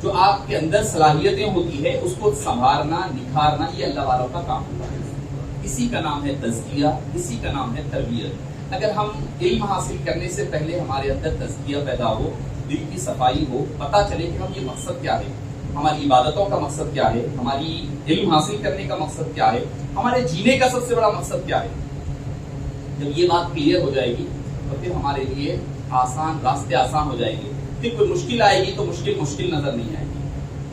جو آپ کے اندر صلاحیتیں ہوتی ہے اس کو سنوارنا، نکھارنا، یہ اللہ والوں کا کام ہوتا ہے. اسی کا نام ہے تزکیہ، اسی کا نام ہے تربیت. اگر ہم علم حاصل کرنے سے پہلے ہمارے اندر تزکیہ پیدا ہو، دل کی صفائی ہو، پتہ چلے کہ ہم یہ مقصد کیا ہے، ہماری عبادتوں کا مقصد کیا ہے، ہماری علم حاصل کرنے کا مقصد کیا ہے، ہمارے جینے کا سب سے بڑا مقصد کیا ہے. جب یہ بات کلیئر ہو جائے گی تو پھر ہمارے لیے راستے آسان ہو جائیں گے. پھر کوئی مشکل آئے گی تو مشکل نظر نہیں آئے گی.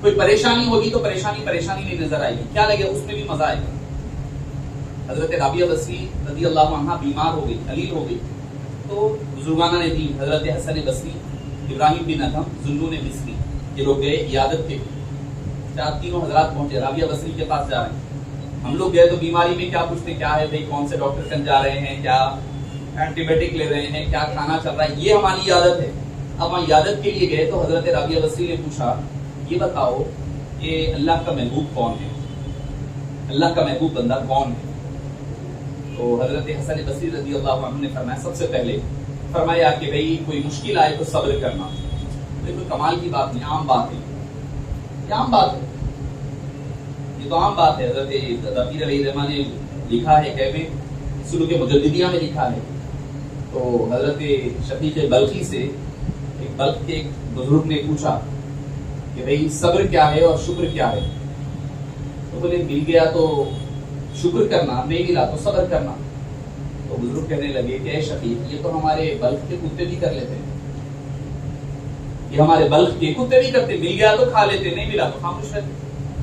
کوئی پریشانی ہوگی تو پریشانی نہیں نظر آئے گی. کیا لگے اس میں بھی مزہ آئے گا. حضرت رابعہ بصری رضی اللہ عنہا بیمار ہو گئی، علیل ہو گئی، تو بزرگانہ نے دی، حضرت حسن بصری، ابراہیم بن ادھم، ذنون مصری، یہ لوگ گئے عیادت کے. تینوں حضرات پہنچے، رابعہ بصری کے پاس جا رہے ہیں. ہم لوگ گئے تو بیماری میں کیا پوچھتے، کیا ہے بھائی، کون سے ڈاکٹر کن جا رہے ہیں، کیا اینٹی بایوٹک لے رہے ہیں, کیا کھانا چل رہا ہے, یہ ہماری عادت ہے. اب ہم عادت کے لیے گئے تو حضرت رابعہ بصری نے پوچھا یہ بتاؤ کہ اللہ کا محبوب کون ہے, اللہ کا محبوب بندہ کون ہے؟ تو حضرت حسن بصری رضی اللہ عنہ نے فرمایا, سب سے پہلے فرمایا کہ بھئی کوئی مشکل آئے تو صبر کرنا. کوئی کمال کی بات نہیں, عام بات ہے, یہ عام بات ہے, یہ تو عام بات ہے. حضرت ذکیر علیہ الرحمٰن نے لکھا ہے کہ میں سلوک مجددیہ میں لکھا ہے. تو حضرت شفیق بلخی سے بلخ کے ایک بزرگ نے پوچھا کہ بھئی صبر کیا ہے اور شکر کیا ہے؟ تو بولے مل گیا تو شکر کرنا, نہیں ملا تو صبر کرنا. تو بزرگ کہنے لگے کہ اے شفیق, یہ تو ہمارے بلخ کے کتے بھی کر لیتے ہیں, یہ ہمارے بلخ کے کتے بھی کرتے, مل گیا تو کھا لیتے, نہیں ملا تو خاموش رہتے,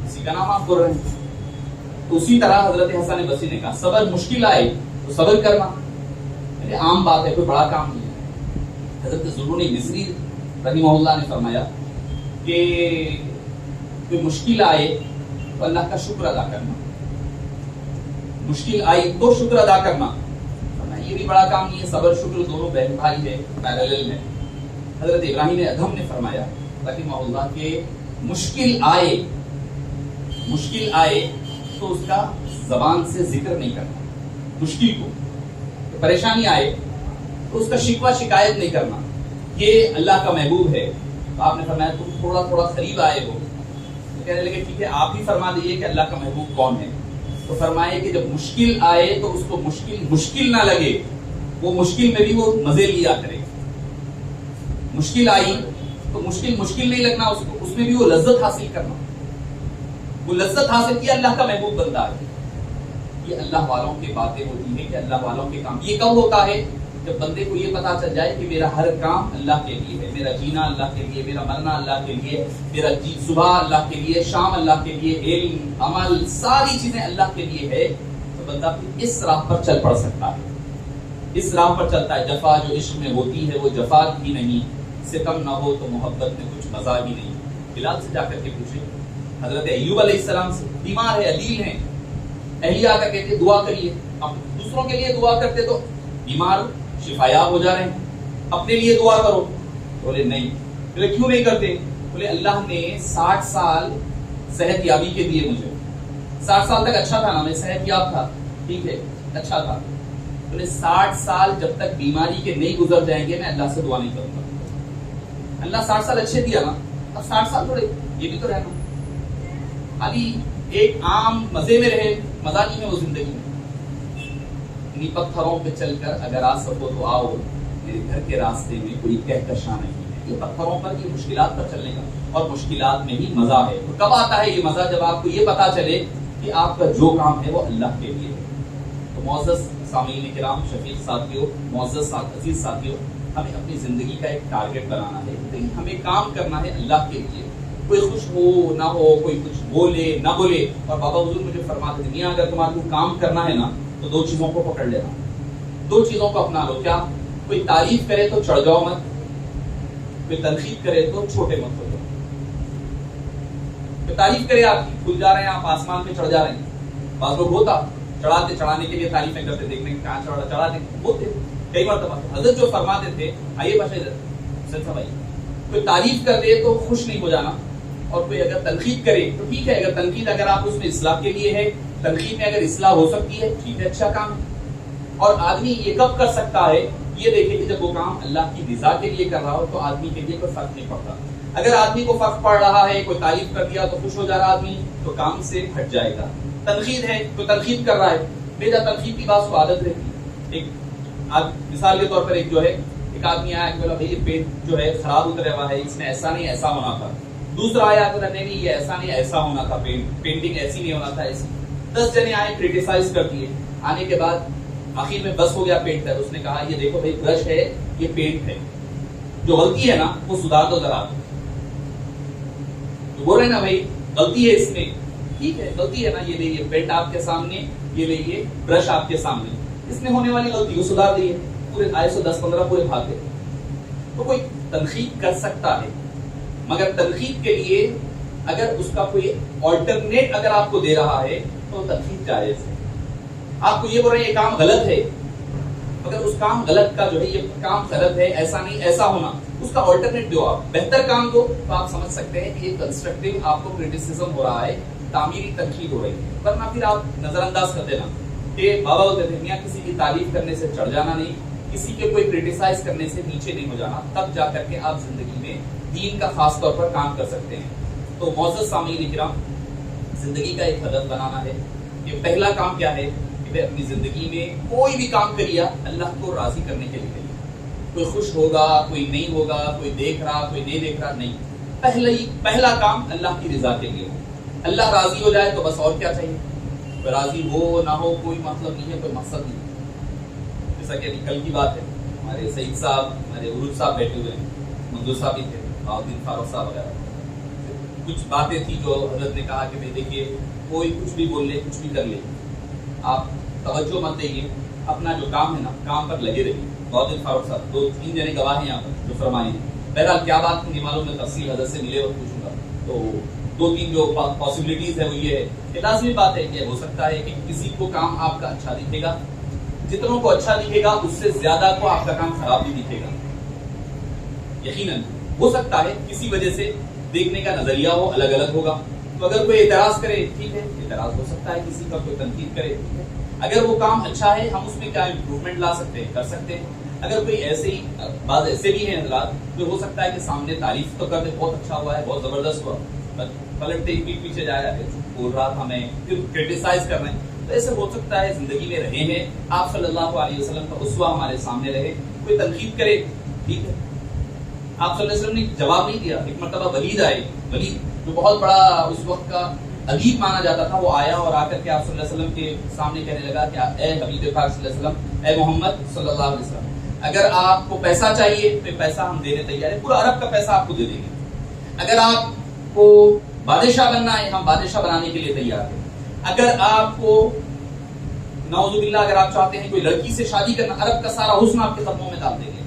اسی کا نام آپ بول رہے ہیں. تو اسی طرح حضرت حسن بصری نے کہا صبر مشکل آئے تو صبر کرنا, یعنی عام بات ہے, کوئی بڑا کام نہیں ہے. حضرت ذوالنون مصری رحمہ اللہ نے فرمایا کہ کوئی مشکل آئے تو اللہ کا شکر ادا کرنا, مشکل آئی تو شکر ادا کرنا, یہ بھی بڑا کام نہیں ہے. صبر شکر دونوں بہن بھائی ہے, پیرالل میں. حضرت ابراہیم ادھم نے فرمایا رحمہ اللہ کہ مشکل آئے تو اس کا زبان سے ذکر نہیں کرنا, مشکل کو پریشانی آئے تو اس کا شکوہ شکایت نہیں کرنا. یہ اللہ کا محبوب ہے. تو آپ نے فرمایا تم تھوڑا تھوڑا قریب آئے ہو, تو کہنے لگے ٹھیک ہے آپ ہی فرما دیجیے کہ اللہ کا محبوب کون ہے. تو فرمائے کہ جب مشکل آئے تو اس کو مشکل نہ لگے, وہ مشکل میں بھی وہ مزے لیا کرے. مشکل آئی تو مشکل نہیں لگنا اس کو, اس میں بھی وہ لذت حاصل کرنا. وہ لذت حاصل کیا اللہ کا محبوب بندہ ہے. یہ اللہ والوں کی باتیں ہوتی ہیں کہ اللہ والوں کے کام. یہ کب ہوتا ہے؟ جب بندے کو یہ پتا چل جائے کہ میرا ہر کام اللہ کے لیے ہے, میرا جینا اللہ کے لیے, میرا مرنا اللہ کے لیے, میرا صبح اللہ کے لیے, شام اللہ کے لیے, علم عمل ساری چیزیں اللہ کے لیے ہے, تو بندہ پھر اس راہ پر چل پڑ سکتا ہے, اس راہ پر چلتا ہے. جفا جو عشق میں ہوتی ہے وہ جفا بھی نہیں, ستم نہ ہو تو محبت میں کچھ مزہ بھی نہیں. بلال سے جا کر کے پوچھے, حضرت ایوب علیہ السلام سے, بیمار ہے, علیل ہیں, اہلیہ آ کر کہتے دعا کریے. اب دوسروں کے لیے دعا کرتے تو بیمار شفایاب ہو جا رہے ہیں, اپنے لیے دعا کرو. بولے نہیں. بولے کیوں نہیں کرتے؟ بولے اللہ نے 60 سال صحت یابی کے دیے مجھے, 60 سال تک اچھا تھا نا, میں صحت یاب تھا, ٹھیک ہے اچھا تھا. بولے 60 سال جب تک بیماری کے نہیں گزر جائیں گے میں اللہ سے دعا نہیں کروں گا. اللہ 60 سال اچھے دیا نا, اب 60 سال تھوڑے یہ بھی تو رہنا. ابھی ایک عام مزے میں رہے, مزہ نہیں ہے وہ زندگی میں. انہی پتھروں پہ چل کر اگر آ سکو تو آؤ, میرے گھر کے راستے میں کوئی کہکشاں نہیں ہے. یہ پتھروں پر, یہ مشکلات پر چلنے کا, اور مشکلات میں ہی مزہ ہے. تو کب آتا ہے یہ مزہ؟ جب آپ کو یہ پتا چلے کہ آپ کا جو کام ہے وہ اللہ کے لیے ہے. تو معزز سامعین کرام, شفیق ساتھیوں, معزز عزیز ساتھیوں, ہمیں اپنی زندگی کا ایک ٹارگٹ بنانا ہے. ہمیں کام کرنا ہے اللہ کے لیے. کوئی خوش ہو نہ ہو, کوئی کچھ بولے نہ بولے. اور بابا حضور مجھے فرماتے ہیں, اگر تمہارے کو کام کرنا ہے نا تو 2 چیزوں کو پکڑ لینا, 2 چیزوں کو اپنا لو. کیا؟ کوئی تعریف کرے تو چڑھ جاؤ مت, کوئی تنقید کرے تو چھوٹے مت ہو جاؤ. کوئی تعریف کرے آپ کی, کھل جا رہے ہیں آپ, آسمان پہ چڑھ جا رہے ہیں. بعض لوگ ہوتا چڑھانے کے لیے تعریفیں کرتے, دیکھنے کہاں چڑھاتے ہوتے. کئی مرتبہ حضرت جو فرماتے تھے, آئیے باشا بھائی, کوئی تعریف کر دے تو خوش نہیں ہو جانا, اور کوئی اگر تنقید کرے تو ٹھیک ہے. اگر تنقید اگر آپ اس میں اصلاح کے لیے ہے, تنقید میں اگر اصلاح ہو سکتی ہے, ٹھیک ہے, اچھا کام. اور آدمی یہ کب کر سکتا ہے؟ یہ دیکھیں کہ جب وہ کام اللہ کی رضا کے لیے کر رہا ہو تو آدمی کے لیے کوئی فرق نہیں پڑتا. اگر آدمی کو فرق پڑ رہا ہے, کوئی تعریف کر دیا تو خوش ہو جا رہا آدمی, تو کام سے ہٹ جائے گا. تنقید ہے, کوئی تنقید کر رہا ہے, بے جا تنقید کی بات کو عادت رہتی ہے. ایک مثال کے طور پر ایک جو ہے, ایک آدمی آیا کہ بولا بھائی یہ پینٹ جو ہے خراب اترا ہوا ہے, اس میں ایسا نہیں ایسا ہونا تھا. دوسرا آیا کہ نہیں یہ ایسا نہیں ایسا ہونا تھا, پینٹنگ ایسی نہیں ہونا تھا, ایسی. 10 جنے آئے, کریٹیسائز کر دیے. آنے کے بعد آخر میں بس ہو گیا پینٹر. اس نے کہا یہ دیکھو بھائی برش ہے, یہ پینٹ ہے, جو غلطی ہے نا وہ سدھار دو ذرا. تو بول رہے نا بھائی غلطی ہے اس میں, ٹھیک ہے غلطی ہے نا, یہ لیجیے پینٹ آپ کے سامنے, یہ لیجیے برش آپ کے سامنے, اس میں ہونے والی غلطی کو سدھار دیے. پورے 10-15 پورے بھاگے. تو کوئی تنقید کر سکتا ہے, مگر تنقید کے لیے اگر اس کا کوئی آلٹرنیٹ اگر آپ کو دے رہا ہے تو تنقید جائز ہے. آپ کو یہ بول رہے ہیں یہ کام غلط ہے, اگر اس کام غلط کا جو ہے یہ کام غلط ہے، ایسا نہیں ایسا ہونا، اس کا آلٹرنیٹ دو، آپ بہتر کام دو، تو آپ سمجھ سکتے ہیں کہ یہ کنسٹرکٹیو آپ کو کرٹیسزم ہو رہا ہے، تعمیری تنقید ہو رہی ہے، ورنہ پھر آپ نظر انداز کر دینا کہ بابا ہوتے تھے میاں کسی کی تعریف کرنے سے چڑھ جانا نہیں، کسی کے کوئی کرٹیسائز کرنے سے نیچے نہیں ہو جانا، تب جا کر کے آپ زندگی میں دین کا خاص طور پر کام کر سکتے ہیں۔ تو معزز سامعین کرام، زندگی کا ایک ہدف بنانا ہے کہ پہلا کام کیا ہے کہ اپنی زندگی میں کوئی بھی کام کریے اللہ کو راضی کرنے کے لیے کریے۔ کوئی خوش ہوگا، کوئی نہیں ہوگا، کوئی دیکھ رہا، کوئی نہیں دیکھ رہا، نہیں، پہلا کام اللہ کی رضا کے لیے، اللہ راضی ہو جائے تو بس، اور کیا چاہیے، راضی ہو نہ ہو کوئی مطلب نہیں ہے، کوئی مقصد نہیں ہے۔ جیسا کہ کل کی بات ہے، ہمارے سعید صاحب، ہمارے عروج صاحب بیٹھے ہوئے ہیں، منظور صاحب بھی تھے، الدین فاروق صاحب وغیرہ، کچھ باتیں تھی جو حضرت نے کہا کہ بھائی دیکھیے کوئی کچھ بھی بول لے، کچھ بھی کر لے، آپ توجہ مت دئیے، اپنا جو کام ہے نا کام پر لگے رہیے۔ الدین فاروق صاحب 2-3 جنے گواہ ہیں یہاں پر جو فرمائے ہیں۔ بہرحال کیا بات نہیں معلوم، میں تفصیل حضرت سے ملے وقت پوچھوں گا۔ تو 2-3 جو پاسبلٹیز ہے وہ یہ ہے کہ لازمی بات ہے کہ ہو سکتا ہے کہ کسی کو کام آپ کا اچھا دکھے گا، جتنوں کو اچھا دکھے گا اس سے زیادہ کو آپ کا کام خراب بھی دکھے گا، یقیناً ہو سکتا ہے کسی وجہ سے دیکھنے کا نظریہ ہو الگ الگ ہوگا۔ تو اگر کوئی اعتراض کرے ٹھیک ہے، اعتراض ہو سکتا ہے، کسی کا کوئی تنقید کرے ٹھیک ہے، اگر وہ کام اچھا ہے ہم اس میں کیا امپروومنٹ لا سکتے ہیں، کر سکتے ہیں۔ اگر کوئی ایسے ہی، بعض ایسے بھی ہیں حضرات جو ہو سکتا ہے کہ سامنے تعریف تو کر دے بہت اچھا ہوا ہے، بہت زبردست ہوا، پلٹتے ہی پیچھے جایا ہے، بول رہا تھا میں، پھر کرٹیسائز کر رہے ہیں، تو ایسے ہو سکتا ہے زندگی میں رہے ہیں، آپ صلی اللہ علیہ وسلم کا اسوہ ہمارے سامنے رہے، کوئی تنقید کرے ٹھیک ہے۔ آپ صلی اللہ علیہ وسلم نے جواب نہیں دیا، ایک مرتبہ ولید آئے، ولید جو بہت بڑا اس وقت کا ادیب مانا جاتا تھا، وہ آیا اور آ کر کے آپ صلی اللہ علیہ وسلم کے سامنے کہنے لگا کہ اے حبیب پاک صلی اللہ علیہ وسلم، اے محمد صلی اللہ علیہ وسلم، اگر آپ کو پیسہ چاہیے تو پیسہ ہم دینے تیار ہیں، پورا عرب کا پیسہ آپ کو دے دیں گے، اگر آپ کو بادشاہ بننا ہے ہم بادشاہ بنانے کے لیے تیار ہیں، اگر آپ کو نعوذ باللہ اگر آپ چاہتے ہیں کوئی لڑکی سے شادی کرنا، عرب کا سارا حسن آپ کے قدموں میں ڈال دیں گے،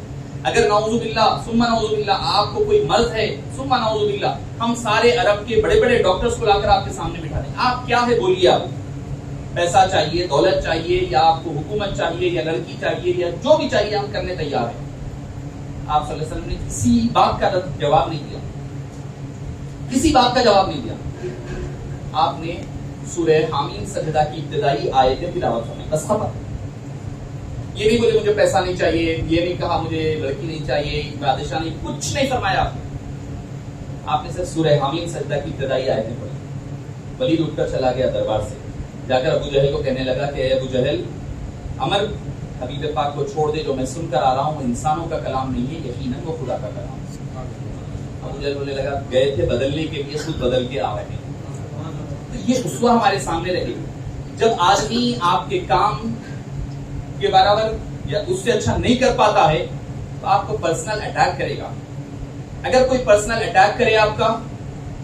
اگر نعوذ باللہ ثم نعوذ باللہ آپ کو کوئی مرض ہے ثم نعوذ باللہ ہم سارے عرب کے بڑے بڑے ڈاکٹرز کو لا کر آپ کے سامنے بٹھا دیں، آپ کیا ہے بولیے، آپ پیسہ چاہیے، دولت چاہیے، یا آپ کو حکومت چاہیے، یا لڑکی چاہیے، یا جو بھی چاہیے ہم کرنے تیار ہیں۔ آپ صلی اللہ علیہ وسلم نے کسی بات کا جواب نہیں دیا، کسی بات کا جواب نہیں دیا، آپ نے سورہ حامیم سجدہ کی ابتدائی آیتیں تلاوت فرمائیں، بس ختم۔ یہ نہیں بولے مجھے پیسہ نہیں چاہیے، یہ نہیں کہا مجھے لڑکی نہیں چاہیے، بادشاہ نہیں، کچھ نہیں فرمایا آپ نے صرف سورہ حامیم سجدہ کی ابتدائی آیتیں پڑھی۔ ولید اٹھ کر چلا گیا دربار سے، جا کر ابو جہل کو کہنے لگا کہ اے ابو جہل، امر حبیب پاک کو چھوڑ دے، جو میں سن کر آ رہا ہوں انسانوں کا کلام نہیں ہے، یقیناً وہ خدا کا کلام ہے۔ ابو جہل بولنے لگا گئے تھے بدلنے کے لیے، خود بدل کے آ رہے ہیں۔ تو یہ اسوہ ہمارے سامنے رہے، جب آدمی آپ کے کام کے برابر یا اس سے اچھا نہیں کر پاتا ہے تو آپ کو پرسنل اٹیک کرے گا۔ اگر کوئی پرسنل اٹیک کرے آپ کا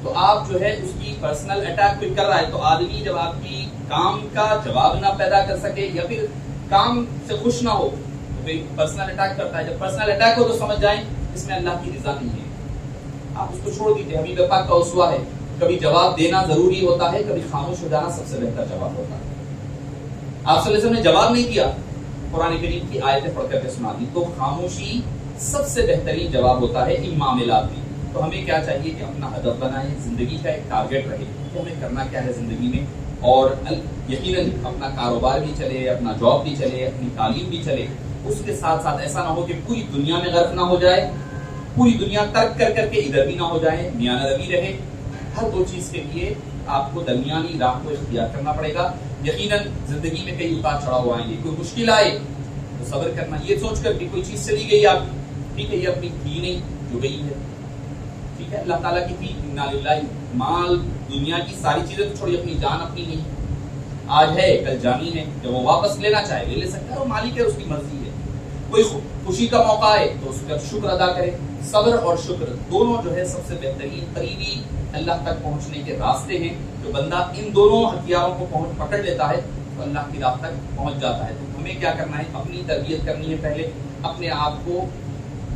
تو آپ جو ہے اس کی پرسنل اٹیک کوئی کر رہا ہے، تو آدمی جب آپ کی کام کا جواب نہ پیدا کر سکے یا پھر کام سے خوش نہ ہو تو پھر پرسنل اٹیک کرتا ہے۔ جب پرسنل اٹیک ہو تو سمجھ جائیں اس میں اللہ کی رضا نہیں ہے، آپ اس کو چھوڑ دیجیے۔ حبیب پاک کا اسوہ ہے، کبھی جواب دینا ضروری ہوتا ہے، کبھی خاموش ہو جانا سب سے بہتر جواب ہوتا ہے۔ آپ صلی اللہ علیہ وسلم نے جواب نہیں دیا، قرآن کریم کی آیتیں پڑھ کر کے سنا دی، تو خاموشی سب سے بہترین جواب ہوتا ہے ان معاملات میں۔ تو ہمیں کیا چاہیے کہ اپنا ہدف بنائیں، زندگی کا ایک ٹارگٹ رہے کہ ہمیں کرنا کیا ہے زندگی میں، اور یقیناً اپنا کاروبار بھی چلے، اپنا جاب بھی چلے، اپنی تعلیم بھی چلے، اس کے ساتھ ساتھ ایسا نہ ہو کہ پوری دنیا میں غرق نہ ہو جائے، پوری دنیا ترک کر کر کے ادھر بھی نہ ہو جائے، میانہ روی رہے۔ ہر دو چیز کے لیے آپ کو درمیانی راہ کو اختیار کرنا پڑے گا۔ یقیناً زندگی میں کئی اتار چڑھاؤ آئیں گے، کوئی مشکل آئے تو صبر کرنا، یہ سوچ کر کہ کوئی چیز چلی گئی آپ ٹھیک ہے، یہ اپنی تھی نہیں جو گئی ہے، ٹھیک ہے، اللہ تعالیٰ کی تھی، انا للہ، مال دنیا کی ساری چیزیں تو چھوڑی، اپنی جان اپنی نہیں، آج ہے کل جانی ہے، جب وہ واپس لینا چاہے لے سکتا ہے، وہ مالک ہے، اس کی مرضی ہے۔ کوئی خوشی کا موقع ہے تو اس کا شکر ادا کرے۔ صبر اور شکر دونوں جو ہے سب سے بہترین قریبی اللہ تک پہنچنے کے راستے ہیں۔ جو بندہ ان دونوں ہتھیاروں کو پکڑ لیتا ہے تو اللہ کی راہ تک پہنچ جاتا ہے۔ تو ہمیں کیا کرنا ہے، اپنی تربیت کرنی ہے، پہلے اپنے آپ کو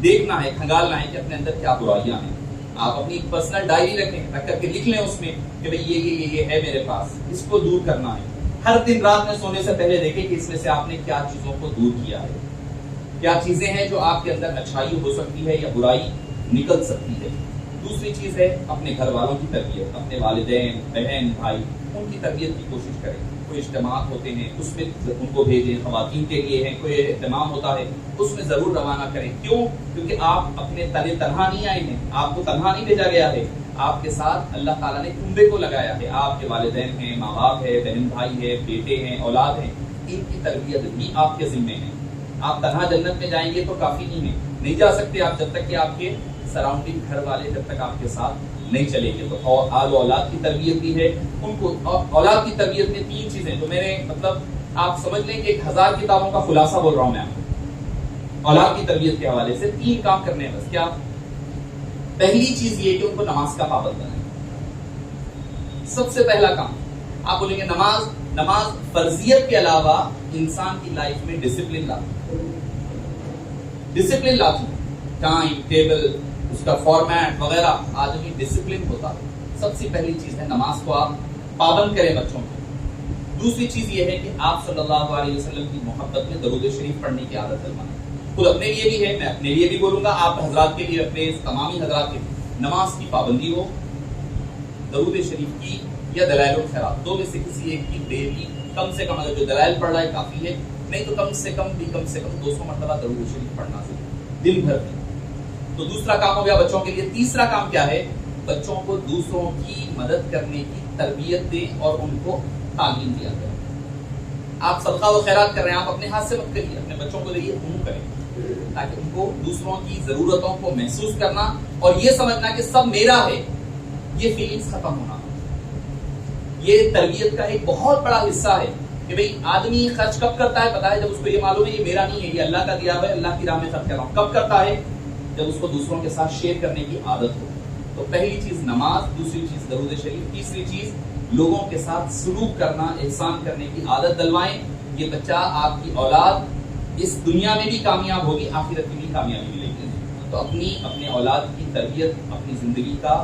دیکھنا ہے، کھنگالنا ہے کہ اپنے اندر کیا برائیاں ہیں۔ آپ اپنی پرسنل ڈائری رکھ کر کے لکھ لیں اس میں کہ بھئی یہ ہے میرے پاس، اس کو دور کرنا ہے۔ ہر دن رات میں سونے سے پہلے دیکھیں کہ اس میں سے آپ نے کیا چیزوں کو دور کیا ہے، کیا چیزیں ہیں جو آپ کے اندر اچھائی ہو سکتی ہے یا برائی نکل سکتی ہے. دوسری چیز ہے اپنے گھر والوں کی تربیت, اپنے والدین, بہن, بھائی, ان کی تربیت کی کوشش کریں. کوئی اجتماعات ہوتے ہیں اس میں ان کو بھیجیں, خواتین کے لیے ہیں, کوئی اہتمام ہوتا ہے اس میں ضرور روانہ کریں. کیوں؟ کیونکہ آپ اپنے تلے تنہا نہیں آئے ہیں, آپ کو تنہا نہیں بھیجا گیا ہے, آپ کے ساتھ اللہ تعالیٰ نے کنبے کو لگایا ہے. آپ کے والدین ہیں, ماں باپ ہے, بہن بھائی ہے, بیٹے ہیں, اولاد ہیں, ان کی تربیت بھی آپ کے ذمے ہے. آپ تنہا جنت میں جائیں گے تو کافی نہیں ہے, نہیں جا سکتے آپ جب تک کہ آپ کے سراؤنڈنگ گھر والے جب تک آپ کے ساتھ نہیں چلیں گے. تو آل و اولاد کی تربیت بھی ہے ان کو. اولاد کی تربیت میں 3 چیزیں جو میں نے مطلب آپ سمجھ لیں کہ 1000 کتابوں کا خلاصہ بول رہا ہوں میں آپ کو. اولاد کی تربیت کے حوالے سے 3 کام کرنے ہیں بس. کیا؟ پہلی چیز یہ کہ ان کو نماز کا پابند بنائیں. سب سے پہلا کام آپ بولیں گے نماز فرضیت کے علاوہ انسان کی لائف میں ڈسپلن لاتی ہے. ٹائم ٹیبل, اس کا فارمیٹ وغیرہ, آدمی ڈسپلن ہوتا ہے. سب سے پہلی چیز ہے نماز کو آپ پابند کریں بچوں کی. دوسری چیز یہ ہے کہ آپ صلی اللہ علیہ وسلم کی محبت میں درود شریف پڑھنے کی عادت ڈلوانا. خود اپنے لیے بھی ہے, میں اپنے لیے بھی بولوں گا, آپ حضرات کے لیے, اپنے تمامی حضرات کے لیے نماز کی پابندی ہو, درود شریف کی یا دلائل الخیرات, 2 میں سے کسی ایک کی ڈیلی کم سے کم, اگر جو دلائل پڑھ رہا ہے کافی ہے, نہیں تو کم سے کم 200 مرتبہ درود شریف پڑھنا چاہیے دن بھر میں. تو دوسرا کام ہو گیا بچوں کے لیے. تیسرا کام کیا ہے؟ بچوں کو دوسروں کی مدد کرنے کی تربیت دیں اور ان کو تعلیم دیا کریں. آپ صدقہ و خیرات کر رہے ہیں, آپ اپنے ہاتھ سے مت کریے, اپنے بچوں کو ذریعے کریں تاکہ ان کو دوسروں کی ضرورتوں کو محسوس کرنا اور یہ سمجھنا کہ سب میرا ہے, یہ فیلنگز ختم ہونا. یہ تربیت کا ایک بہت بڑا حصہ ہے کہ بھئی آدمی خرچ کب کرتا ہے پتا ہے؟ جب اس کو یہ معلوم ہے یہ میرا نہیں ہے, یہ اللہ کا دیا ہوا ہے, اللہ کی راہ میں خرچ کر رہا ہوں. کب کرتا ہے؟ جب اس کو دوسروں کے ساتھ شیئر کرنے کی عادت ہو. تو پہلی چیز نماز, دوسری چیز درود شریف, تیسری چیز لوگوں کے ساتھ سلوک کرنا, احسان کرنے کی عادت دلوائیں. یہ بچہ, آپ کی اولاد اس دنیا میں بھی کامیاب ہوگی, آخرت میں بھی کامیابی ملے گی. تو اپنے اولاد کی تربیت اپنی زندگی کا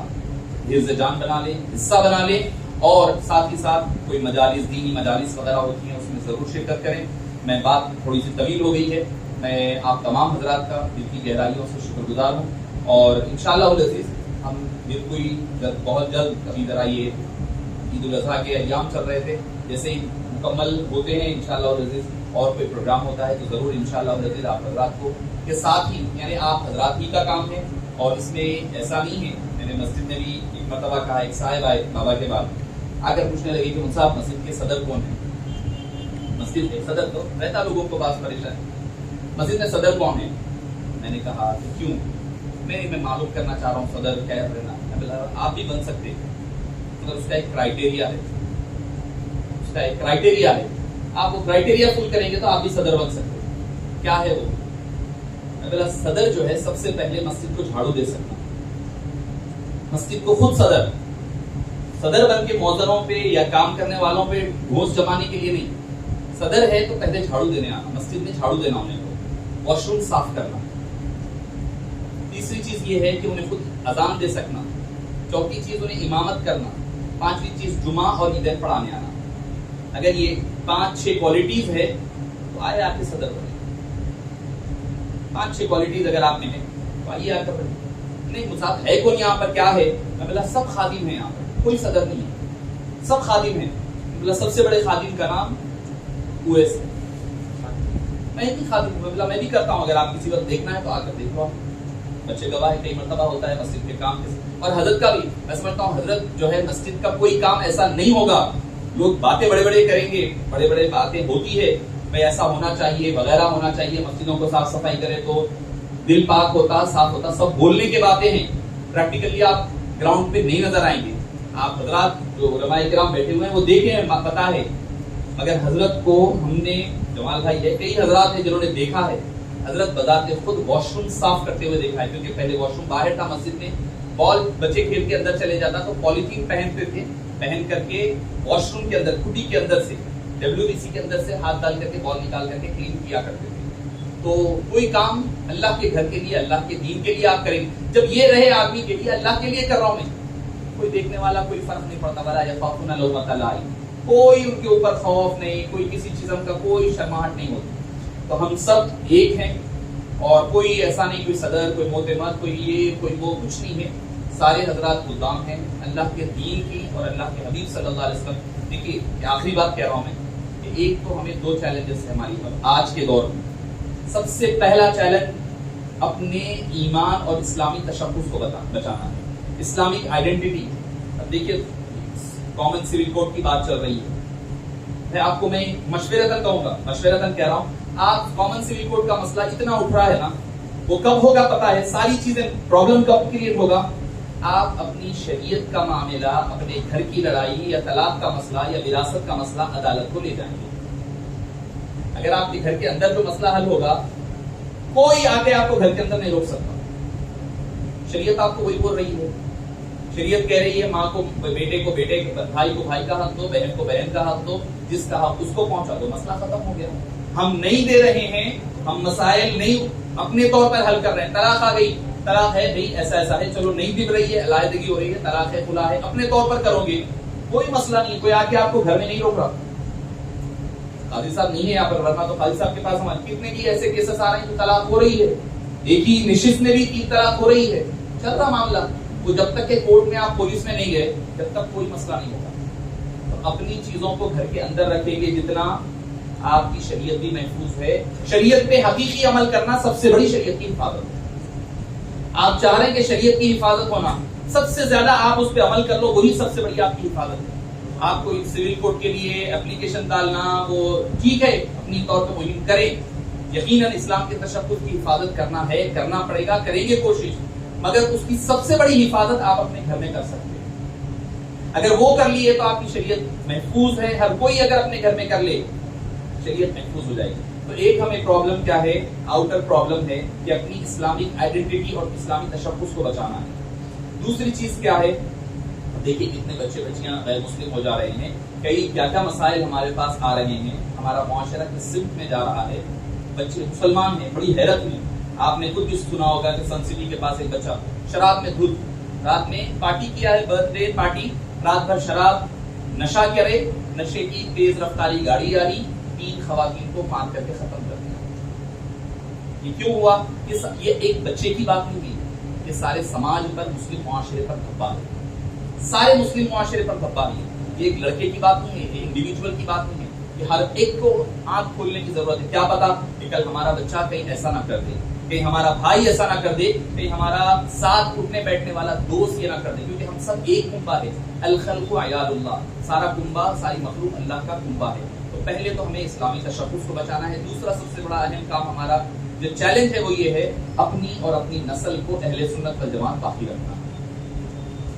حفظ جان بنا لیں, حصہ بنا لیں, اور ساتھ ہی ساتھ کوئی مجالس, دینی مجالس وغیرہ ہوتی ہیں اس میں ضرور شرکت کریں. میں بات تھوڑی سی طویل ہو گئی ہے, میں آپ تمام حضرات کا دل کی گہرائیوں سے شکر گزار ہوں, اور انشاءاللہ العزیز ہم بہت جلد, ابھی ذرا یہ عید الاضحیٰ کے ایام چل رہے تھے, جیسے ہی مکمل ہوتے ہیں انشاءاللہ العزیز اور کوئی پروگرام ہوتا ہے تو ضرور انشاءاللہ العزیز آپ حضرات کو کے ساتھ ہی, یعنی آپ حضرات ہی کا کام ہے, اور اس میں ایسا نہیں ہے. میں نے مسجد میں بھی ایک مرتبہ کہا, ایک صاحب آئے بابا کے بعد آ کر پوچھنے لگے کہ ان صاحب مسجد کے صدر کون ہیں؟ مسجد کے صدر تو رہتا لوگوں کو باس پریشان, مسجد میں صدر کون ہے؟ میں نے کہا کہ کیوں؟ میں معلوم کرنا چاہ رہا ہوں صدر کیا رہنا. آپ بھی بن سکتے, مگر اس کا ایک کرائٹیریا ہے, آپ وہ کرائٹیریا فل کریں گے تو آپ بھی صدر بن سکتے. کیا ہے وہ؟ صدر جو ہے سب سے پہلے مسجد کو جھاڑو دے سکنا, مسجد کو خود صدر بن کے موذروں پہ یا کام کرنے والوں پہ گھوس جمانے کے لیے نہیں. صدر ہے تو پہلے جھاڑو دینے آنا, مسجد میں جھاڑو دینا, انہیں کو واش روم صاف کرنا. تیسری چیز یہ ہے کہ انہیں خود اذان دے سکنا. چوتھی چیز انہیں امامت کرنا. پانچویں چیز جمعہ اور عیدین پڑھانے آنا. اگر یہ 5-6 کوالٹیز ہے تو آئے آپ کے صدر بنے. 5-6 کوالٹیز اگر آپ میں ہیں تو آئیے آ کر بنے. نہیں مساف ہے کون یہاں پر؟ کیا ہے؟ میں سب خادم ہیں, یہاں پر کوئی صدر نہیں ہے, سب خادم ہیں. سب سے بڑے خادم کا نام اویس ہے. میں بھی خادم ہوں, میں بھی کرتا ہوں. اگر آپ کسی وقت دیکھنا ہے تو آ کر دیکھ لو. بچے گواہ کئی مرتبہ ہوتا ہے مسجد کے کام کے, اور حضرت کا بھی. میں سمجھتا ہوں حضرت جو ہے مسجد کا کوئی کام ایسا نہیں ہوگا, لوگ باتیں بڑے کریں گے, بڑے باتیں ہوتی ہے, میں ایسا ہونا چاہیے وغیرہ ہونا چاہیے, مسجدوں کو صاف صفائی کرے تو دل پاک ہوتا, صاف ہوتا. سب بولنے کے باتیں ہیں, پریکٹیکلی آپ گراؤنڈ پہ نہیں نظر آئیں گے. آپ حضرات جو علماء کرام بیٹھے ہوئے ہیں وہ دیکھیں, پتا ہے. مگر حضرت کو ہم نے, جمال بھائی ہے, کئی حضرات ہیں جنہوں نے دیکھا ہے حضرت بذات خود واش روم صاف کرتے ہوئے دیکھا ہے. کیونکہ پہلے واش روم باہر تھا مسجد میں, بال بچے کھیل کے اندر چلے جاتا تو پولیتھین پہنتے تھے, پہن کر کے واش روم کے اندر کھٹی کے اندر سے WBC کے اندر سے ہاتھ ڈال کر کے بال نکال کر کے کلین کیا کرتے تھے. تو کوئی کام اللہ کے گھر کے لیے, اللہ کے دین کے لیے آپ کریں. جب یہ رہے آدمی کے لیے, اللہ کے لیے کر رہا ہوں میں, کوئی دیکھنے والا کوئی فرق نہیں پڑتا. ولا یخافون لومۃ لائم, کوئی ان کے اوپر خوف نہیں, کوئی کسی قسم کا کوئی شرماہٹ نہیں ہوتی. تو ہم سب ایک ہیں, اور کوئی ایسا نہیں، کوئی صدر، کوئی معتمد، کوئی یہ کوئی وہ، کچھ نہیں ہے. سارے حضرات غلام ہیں اللہ کے دین کی اور اللہ کے حبیب صلی اللہ علیہ وسلم. دیکھیے آخری بات کہہ رہا ہوں میں کہ ایک تو ہمیں دو چیلنجز ہیں ہماری پر آج کے دور میں. سب سے پہلا چیلنج اپنے ایمان اور اسلامی تشخص کو بچانا ہے، اسلامک آئیڈینٹی. اب دیکھیے کامن سول کوڈ کی بات چل رہی ہے. میں آپ کو میں مشورتاً کہوں گا، مشورتاً کہہ رہا ہوں، آپ کامن سول کوڈ کا مسئلہ اتنا اٹھ رہا ہے نا، وہ کب ہوگا پتا ہے، ساری چیزیں پرابلم کب کریٹ ہوگا. آپ اپنی شریعت کا معاملہ، اپنے گھر کی لڑائی یا طلاق کا مسئلہ یا وراثت کا مسئلہ عدالت کو لے جائیں گے. اگر آپ کے گھر کے اندر جو مسئلہ حل ہوگا، کوئی آ کے آپ کو گھر کے اندر نہیں روک سکتا. شریعت آپ کو وہی بول رہی ہے. شریعت کہہ رہی ہے ماں کو بیٹے کو بیٹے، بھائی کو بھائی کا حق دو، بہن کو بہن کا حق دو، جس کا حق اس کو پہنچا دو. مسئلہ ختم ہو گیا. ہم نہیں دے رہے ہیں، ہم مسائل نہیں اپنے طور پر حل کر رہے ہیں. طلاق آ گئی، طلاق ہے بھائی ایسا ایسا ہے، چلو نہیں دب رہی ہے، علیحدگی ہو رہی ہے، طلاق ہے، خلا ہے، اپنے طور پر کرو گے، کوئی مسئلہ نہیں. کوئی آ کے آپ کو گھر میں نہیں روک رہا. قاضی صاحب نہیں ہے یہاں پر، ورنہ تو قاضی صاحب کے پاس ہمارے کتنے کی ایسے کیسز آ رہے ہیں جو طلاق ہو رہی ہے. ایک ہی نشست میں بھی 3 طلاق ہو رہی ہے. چل رہا معاملہ. وہ جب تک کہ کورٹ میں آپ پولیس میں نہیں گئے، جب تک کوئی مسئلہ نہیں ہوگا. تو اپنی چیزوں کو گھر کے اندر رکھیں گے جتنا آپ کی شریعت بھی محفوظ ہے. شریعت پہ حقیقی عمل کرنا سب سے بڑی شریعت کی حفاظت ہے. آپ چاہ رہے ہیں کہ شریعت کی حفاظت ہونا، سب سے زیادہ آپ اس پہ عمل کر لو، وہی سب سے بڑی آپ کی حفاظت ہے. آپ کو سول کوڈ کے لیے اپلیکیشن ڈالنا وہ ٹھیک ہے، اپنی طور پہ مہم کریں. یقیناً اسلام کے تشخص کی حفاظت کرنا ہے، کرنا پڑے گا، کریں گے کوشش. مگر اس کی سب سے بڑی حفاظت آپ اپنے گھر میں کر سکتے ہیں. اگر وہ کر لیے تو آپ کی شریعت محفوظ ہے. ہر کوئی اگر اپنے گھر میں کر لے، شریعت محفوظ ہو جائے گی. تو ایک ہمیں پرابلم کیا ہے، آؤٹر پرابلم ہے کہ اپنی اسلامک آئیڈینٹی اور اسلامی تشخص کو بچانا ہے. دوسری چیز کیا ہے، دیکھیں کتنے بچے بچیاں غیر مسلم ہو جا رہے ہیں، کئی کیا کیا مسائل ہمارے پاس آ رہے ہیں. ہمارا معاشرہ کس سمت میں جا رہا ہے. بچے مسلمان ہیں، بڑی حیرت ہوئی. آپ نے خود بھی سنا ہوگا کہ سن سٹی کے پاس ایک بچہ شراب میں دھت، رات میں پارٹی کیا ہے، برتھ ڈے پارٹی، رات بھر شراب نشہ کرے، نشے کی تیز رفتاری گاڑی آ رہی، 3 خواتین کو مار کر کے ختم کر دیا. یہ کیوں ہوا؟ یہ ایک بچے کی بات نہیں ہے، یہ سارے سماج پر، مسلم معاشرے پر دھبا ہے. سارے مسلم معاشرے پر دھبا ہے. یہ ایک لڑکے کی بات نہیں ہے، یہ انڈیویجول کی بات نہیں ہے. یہ ہر ایک کو آنکھ کھولنے کی ضرورت ہے. کیا پتا کہ کل ہمارا بچہ کہیں ایسا نہ کر دے، کہیں ہمارا بھائی ایسا نہ کر دے، کہیں ہمارا ساتھ اٹھنے بیٹھنے والا دوست یہ نہ کر دے. کیونکہ ہم سب ایک کنبہ ہے. الخلق عیال اللہ، سارا کنبہ، ساری مخلوق اللہ کا کنبہ ہے. تو پہلے تو ہمیں اسلامی تشخص کو بچانا ہے. دوسرا سب سے بڑا اہم کام ہمارا جو چیلنج ہے وہ یہ ہے، اپنی اور اپنی نسل کو اہل سنت والجماعت باقی رکھنا.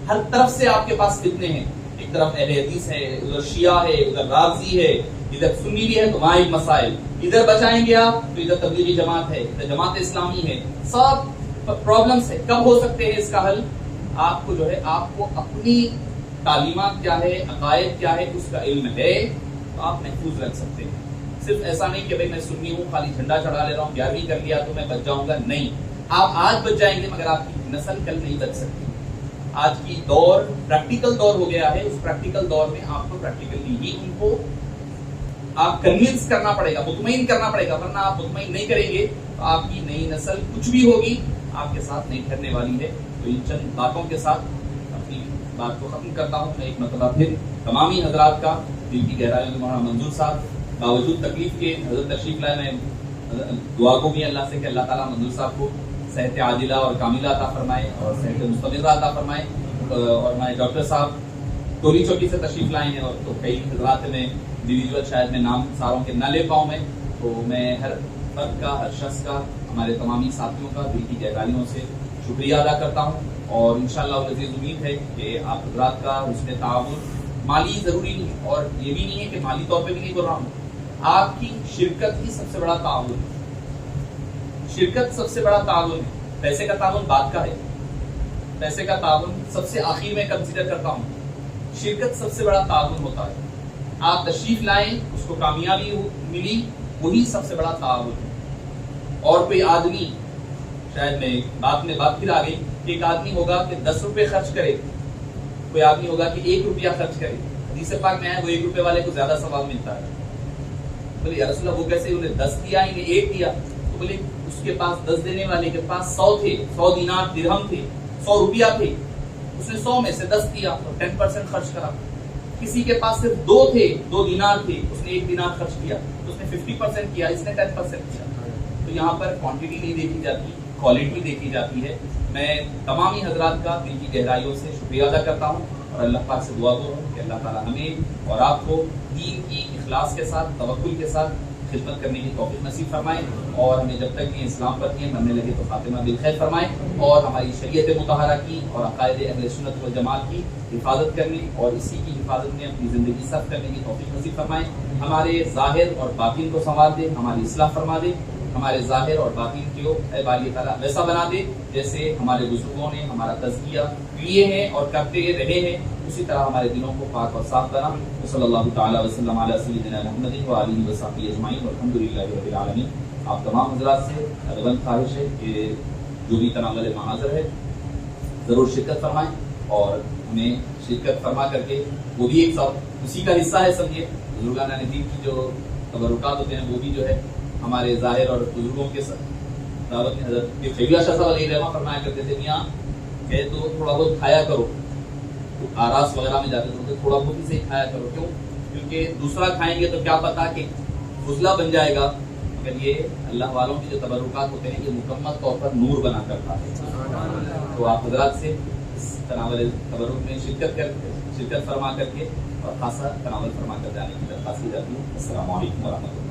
ہر طرف سے آپ کے پاس فتنے ہیں. ایک طرف اہل حدیث ہے، ادھر شیعہ ہے، ادھر رافضی ہے، ادھر سنی بھی ہے تو وہاں ایک مسائل. ادھر بچائیں گے آپ تو ادھر تبلیغی جماعت ہے، ادھر جماعت اسلامی ہے. سب پرابلمس ہے. کب ہو سکتے ہیں اس کا حل؟ آپ کو جو ہے، آپ کو اپنی تعلیمات کیا ہے، عقائد کیا ہے، اس کا علم ہے تو آپ محفوظ رکھ سکتے ہیں. صرف ایسا نہیں کہ بھائی میں سنی ہوں، خالی جھنڈا چڑھا لے رہا ہوں، 11ویں کر لیا تو میں بچ جاؤں گا. نہیں، آپ آج بچ جائیں گے مگر آپ کی نسل کل نہیں بچ سکتی. آج کی دور پریکٹیکل دور ہو گیا ہے. اس پریکٹیکل دور میں آپ کو پریکٹیکلی ہی ان کو آپ کنوینس کرنا پڑے گا، مطمئن کرنا پڑے گا. ورنہ آپ مطمئن نہیں کریں گے تو آپ کی نئی نسل کچھ بھی ہوگی آپ کے ساتھ نہیں ٹھہرنے والی ہے. تو ان چند باتوں کے ساتھ اپنی بات کو ختم کرتا ہوں. میں ایک مرتبہ پھر تمامی حضرات کا دل کی گہرائیوں میں مولانا منظور صاحب باوجود تکلیف کے حضرت تشریف لائے. میں دعا کو بھی اللہ سے کہ اللہ تعالیٰ منظور صاحب کو صحت عاجلہ اور کاملہ عطا فرمائے اور صحت مستمرہ عطا فرمائے. اور ہمارے ڈاکٹر صاحب ٹولی چوکی سے تشریف لائے ہیں اور تو کئی حضرات میں انڈیویجول شاید میں نام ساروں کے نہ لے پاؤں میں. تو میں ہر فرد کا، ہر شخص کا، ہمارے تمامی ساتھیوں کا دل کی گہرائیوں سے شکریہ ادا کرتا ہوں. اور انشاءاللہ العزیز امید ہے کہ آپ حضرات کا حسن تعاون، مالی ضروری نہیں اور یہ بھی نہیں ہے کہ مالی طور پہ بھی نہیں بول رہا ہوں، آپ کی شرکت ہی سب سے بڑا تعاون ہے. شرکت سب سے بڑا تعاون ہے. پیسے کا تعاون بات کا ہے، پیسے کا تعاون سب سے آخر میں کنسیڈر کرتا ہوں. شرکت سب سے بڑا تعاون ہوتا ہے. آپ تشریف لائیں، اس کو کامیابی ملی، وہی سب سے بڑا تعاون ہے. اور کوئی آدمی، شاید میں بات پھر آ گئی کہ ایک آدمی ہوگا کہ 10 روپے خرچ کرے، کوئی آدمی ہوگا کہ 1 روپیہ خرچ کرے. حدیث پاک میں ہے وہ 1 روپے والے کو زیادہ ثواب ملتا ہے. بولے یا رسول اللہ وہ کیسے؟ انہیں 10 دیا، انہیں 1 دیا. تو بولے اس کے پاس 10 دینے والے کے پاس 100 تھے، 100 دینار درہم تھے، 100 روپیہ تھے، اس نے 100 میں سے 10 دیا تو 10% خرچ کرا. کسی کے پاس صرف 2 تھے، 2 دینار تھے، اس نے 1 دینار خرچ کیا تو اس نے 50% کیا، اس نے 10% کیا. تو یہاں پر کوانٹٹی نہیں دیکھی جاتی، کوالٹی دیکھی جاتی ہے. میں تمامی حضرات کا دل کی گہرائیوں سے شکریہ ادا کرتا ہوں اور اللہ پاک سے دعا کروں کہ اللہ تعالیٰ ہمیں اور آپ کو دین کی اخلاص کے ساتھ، توکل کے ساتھ خدمت کرنے کی توفیق نصیب فرمائے اور ہمیں جب تک یہ اسلام پر ہیں مرنے لگے تو خاتمہ بالخیر فرمائے اور ہماری شریعت مطہرہ کی اور عقائد اہل سنت والجماعت کی حفاظت کرنے اور اسی کی حفاظت میں اپنی زندگی صرف کرنے کی توفیق نصیب فرمائے. ہمارے ظاہر اور باطن کو سنوار دے، ہماری اصلاح فرما دے، ہمارے ظاہر اور باطن کو اے باری تعالیٰ ویسا بنا دے جیسے ہمارے بزرگوں نے ہمارا تزکیہ لیے ہیں اور کرتے رہے ہیں، اسی طرح ہمارے دلوں کو پاک اور صاف بنا. صلی اللہ تعالیٰ وسلم علی سیدنا محمد و آلہ وصحبہ اجمعین والحمدللہ رب العالمین. آپ تمام حضرات سے ادباً خواہش ہے کہ جو بھی تناول محاضر ہے ضرور شرکت فرمائیں اور ہمیں شرکت فرما کر کے وہ بھی ایک ساتھ اسی کا حصہ ہے. سمجھے بزرگان دین کی جو تبرکات ہوتے ہیں وہ بھی جو ہے ہمارے ظاہر اور بزرگوں کے ساتھ. دعوت میں حضرت خیریہ شاہ صاحب علیہ رحمہ فرمایا کرتے تھے میاں کہ تو تھوڑا بہت کھایا کرو، آراس وغیرہ میں جاتے تھے تھوڑا بہت ہی سے کھایا کرو. کیوں؟ کیونکہ دوسرا کھائیں گے تو کیا پتا کہ فضلہ بن جائے گا، مگر یہ اللہ والوں کی جو تبرکات ہوتے ہیں یہ مکمل طور پر نور بنا کرتا ہے. تو آپ حضرات سے اس تناول تبرک میں شرکت فرما کر کے اور خاصا تناول فرما کر جانے کی درخواست کی جاتی ہے. السلام علیکم ورحمۃ اللہ.